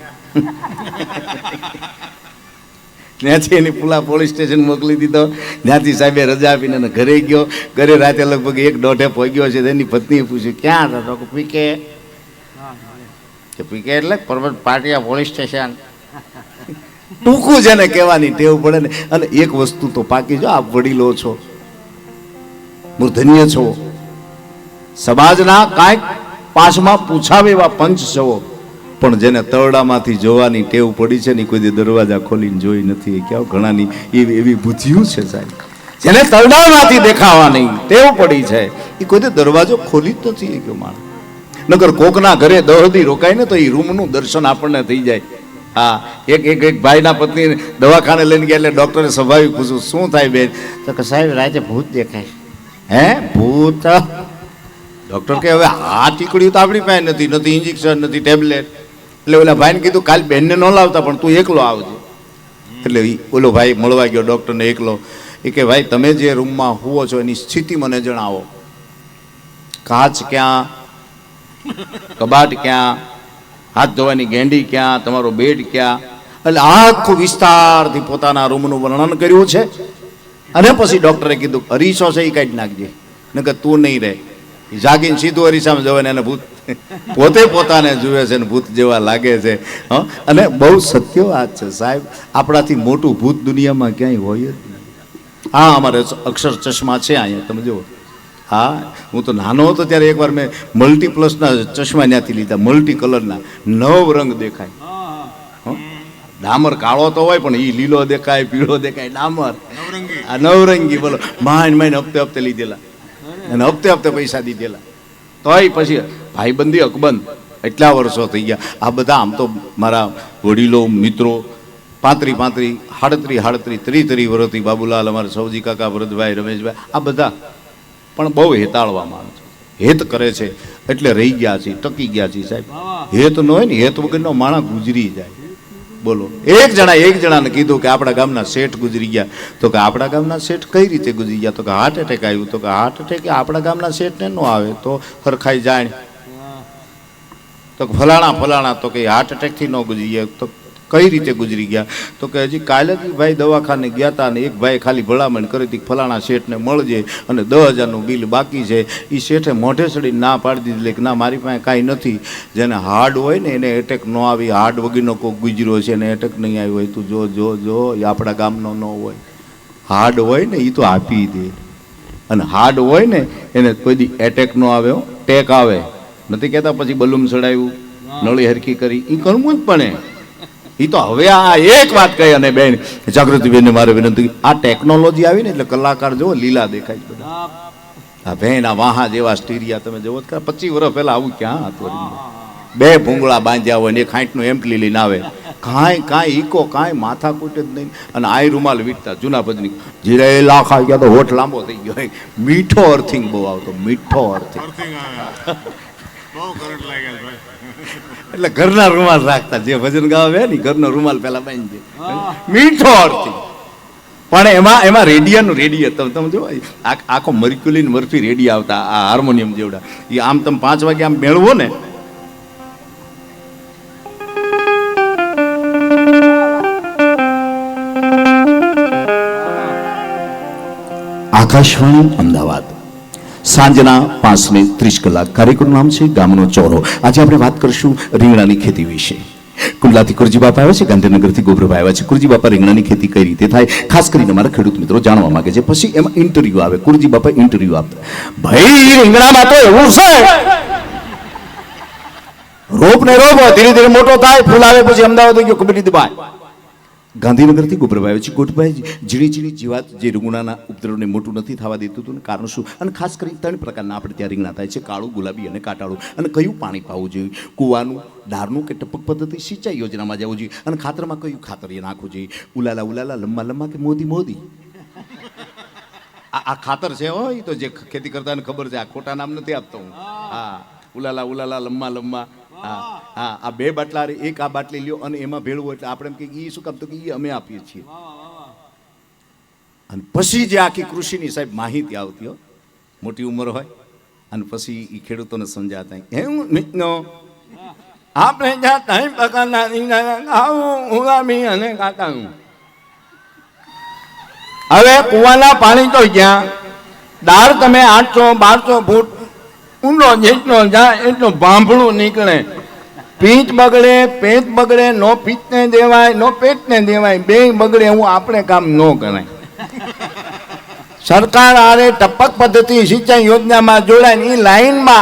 ત્યાંથી એની પુલા પોલીસ સ્ટેશન મોકલી દીધો. ત્યાંથી સાહેબે રજા આપીને ઘરે ગયો. ઘરે રાતે લગભગ 1-1:30 પહોંચ્યો છે. એની પત્નીએ પૂછ્યું ક્યાં હતા? તો પીકે. પીકે એટલે પરબત પાટિયા પોલીસ સ્ટેશન. ટૂંકું જેને કહેવાની ટેવ પડે ને. અને એક વસ્તુ તો પાકી, જો આપ વડીલો છો, મૂર્ધન્ય છો, સમાજના કાંઈક પાછમાં પૂછાવે એવા પંચ છો, પણ જેને તરડામાંથી જોવાની ટેવ પડી છે ને કોઈ દરવાજા ખોલીને જોઈ નથી. ક્યાં ઘણાની એવી બુદ્ધિઓ છે સાહેબ, જેને તરડામાંથી દેખાવાની ટેવ પડી છે એ કોઈ દરવાજો ખોલી જ નથી ગયો માણસ. નગર કોકના ઘરે 10 દી રોકાય ને તો એ રૂમનું દર્શન આપણને થઈ જાય. હા, એક ભાઈના પત્ની દવાખાને લઈને ગયા એટલે ડોક્ટરે સ્વાભાવિક પૂછ્યું શું થાય બેન? તો કે સાહેબ રાતે ભૂત દેખાય. હે, ભૂત? ડોક્ટર કે હવે આ ટીકડી તો આપણી પાસે નથી ઇન્જેક્શન, નથી ટેબ્લેટ. એટલે ઓલા ભાઈને કીધું કાલ બેનને ન લાવતા પણ તું એકલો આવજે. એટલે ઓલો ભાઈ મળવા ગયો ડોક્ટરને એકલો. એ કે ભાઈ તમે જે રૂમમાં હુવો છો એની સ્થિતિ મને જણાવો. કાચ ક્યાં, કબાટ ક્યાં, હાથ ધોવાની ગેંડી ક્યાં, તમારો બેડ ક્યાં. એટલે આખું વિસ્તારથી પોતાના રૂમનું વર્ણન કર્યું છે. અને પછી ડોક્ટરે કીધું અરીસો છે એ કાઢી નાખજે, નકર તું નહીં રહે. જાગીને સીધું અરીસામાં જવાને એને ભૂત પોતે પોતાને જુએ છે ને ભૂત જેવા લાગે છે. અને બહુ સત્ય વાત છે સાહેબ. આપણાથી મોટું ભૂત દુનિયામાં ક્યાંય હોય જ નહીં. હા, અમારે અક્ષર ચશ્મા છે અહીંયા, તમે જુઓ. હા, હું તો નાનો હતો ત્યારે એકવાર મેં મલ્ટીપ્લસના ચશ્મા ત્યાંથી લીધા, મલ્ટી કલરના. 9 રંગ દેખાય. ડામર કાળો તો હોય પણ એ લીલો દેખાય, પીળો દેખાય, ડામર આ નવરંગી. બોલો, માઇન હપ્તે લીધેલા અને હપ્તે પૈસા દીધેલા. તોય પછી ભાઈબંધી અકબંધ એટલા વર્ષો થઈ ગયા. આ બધા આમ તો મારા વડીલો મિત્રો 35, 38, 30 વર્ષથી બાબુલાલ, અમારા સૌજી કાકા, ભરતભાઈ, રમેશભાઈ, આ બધા પણ બહુ હેતાળવા માણસો. હેત કરે છે એટલે રહી ગયા છે, ટકી ગયા છે સાહેબ. હેત ન હોય ને, હેત વગરનો માણસ ગુજરી જાય. બોલો, એક જણાને કીધું કે આપણા ગામના શેઠ ગુજરી ગયા. તો કે આપણા ગામના શેઠ કઈ રીતે ગુજરી ગયા? તો કે હાર્ટ એટેક આવ્યું. તો કે હાર્ટ એટેક આપણા ગામના શેઠને ન આવે તો હરખાઈ જાય. તો ફલાણા તો કે હાર્ટ એટેકથી ન ગુજરી ગયા. તો કઈ રીતે ગુજરી ગયા? તો કે હજી કાલે જ ભાઈ દવાખાને ગયા હતા અને એક ભાઈ ખાલી ભલામણ કરી હતી ફલાણા શેઠને મળજે અને 10,000નું બિલ બાકી છે. એ શેઠે મોઢે ચડીને ના પાડી દીધી કે ના, મારી પાસે કાંઈ નથી. જેને હાર્ડ હોય ને એને એટેક ન આવી, હાર્ડ વગરનો કોઈ ગુજર્યો છે એને એટેક નહીં આવ્યો હોય. તું જો એ આપણા ગામનો ન હોય. હાર્ડ હોય ને એ તો આપી દે, અને હાર્ડ હોય ને એને કોઈ દી એટેક ન આવ્યો, ટેક આવે. નથી કહેતા પછી બલૂમ ચડાવ્યું, નળી હરખી કરી, એ કરવું જ પડે. એ તો હવે આ એક વાત કહી. અને બેન જાગૃતિબેનને મારે વિનંતી, આ ટેકનોલોજી આવી ને એટલે કલાકાર જો લીલા દેખાય છે બધા. આ બેન આ વાહા જેવા સ્ટીરિયા તમે જોવો, 25 વર્ષ પહેલા આવું ક્યાં હતું? 2 ભૂંગળા બાંધ્યા હોય ને એક 60નું એમ્પલી લઈને આવે, કાંઈ ઈકો, કાંઈ માથાકૂટ જ નહીં. અને આ રૂમાલ વીટતા જૂના ભજની જીરે લાખ આવી ગયા તો હોઠ લાંબો થઈ ગયો. મીઠો અર્થિંગ બહુ આવતો, મીઠો અર્થિંગ. એટલે ઘરના રૂમાલ રાખતા, જે ભજન ગાવે ને ઘરનો રૂમાલ પેલા બાંધી દે, મીઠો અર્થિંગ. પણ એમાં રેડિયા તમે જો આખો મર્ક્યુલી મર્ફી રેડિયા આવતા, આ હાર્મોનિયમ જેવડા. એ આમ તમે 5 વાગે આમ મેળવો ને, આકાશવાણી અમદાવાદ, સાંજના 5:30 કાર્યક્રમનું નામ છે ગામનો ચોરો. આજે આપણે વાત કરીશું રીંગણાની ખેતી વિશે. કુંડલાથી કુરજી બાપા આવ્યા છે, ગાંધીનગરથી ગોબરભાઈ આવ્યા છે. કુરજી બાપા રીંગણાની ખેતી કઈ રીતે થાય ખાસ કરીને મારા ખેડૂત મિત્રો જાણવા માંગે છે. પછી એમાં ઇન્ટરવ્યુ આવે, કુરજી બાપા ઇન્ટરવ્યુ આપતા, ભાઈ રીંગણામાં તો એવું છે, રોપ ને રોપ ધીરે ધીરે મોટો થાય, ફૂલ આવે, પછી અમદાવાદ ગયો કબીર ભાઈ. ગાંધીનગરથી ગોબરભાઈ છે. ગોઠભાઈ ઝીણી જીવાત જે રીંગણાના ઉપદ્રવને મોટું નથી થવા દેતું હતું, કારણ શું? અને ખાસ કરીને 3 પ્રકારના આપણે ત્યાં રીંગણા થાય છે, કાળું, ગુલાબી અને કાટાળું. અને કયું પાણી પાવું જોઈએ? કૂવાનું, ડારનું કે ટપક પદ્ધતિ સિંચાઈ યોજનામાં જવું જોઈએ? અને ખાતરમાં કયું ખાતર એ નાખવું જોઈએ? ઉલાલા, લંબા કે મોદી? આ ખાતર છે હોય તો જે ખેતી કરતાને ખબર છે, આ ખોટા નામ નથી આપતો હું. હા, ઉલાલા, લંબા. હા, આ 2 બાટલા, એક આ બાટલી લ્યો અને એમાં ભેળવો એટલે આપણે એમ કે એ શું કામ? તો કે એ અમે આપીએ છીએ. અને પછી જે આખી કૃષિની સાહેબ માહિતી આવતી હોય, મોટી ઉંમર હોય, અને પછી એ ખેડૂતોને સમજાતા એવું મિત્રો આપણે જ્યાં 3 પ્રકારના ઉગામી અને કાકાનું. હવે કુવાના પાણી તો જ્યાં દાળ તમે 800-1200 ફૂટ ઊંડો જેટલો જાય એટલો ભાંભળું નીકળે. પીઠ બગડે, પેટ બગડે, નો પીઠને દેવાય, નો પેટને દેવાય, 2 બગડે. એવું આપણે કામ ન કરાય. સરકાર આરે ટપક પદ્ધતિ સિંચાઈ યોજનામાં જોડાય, એ લાઈનમાં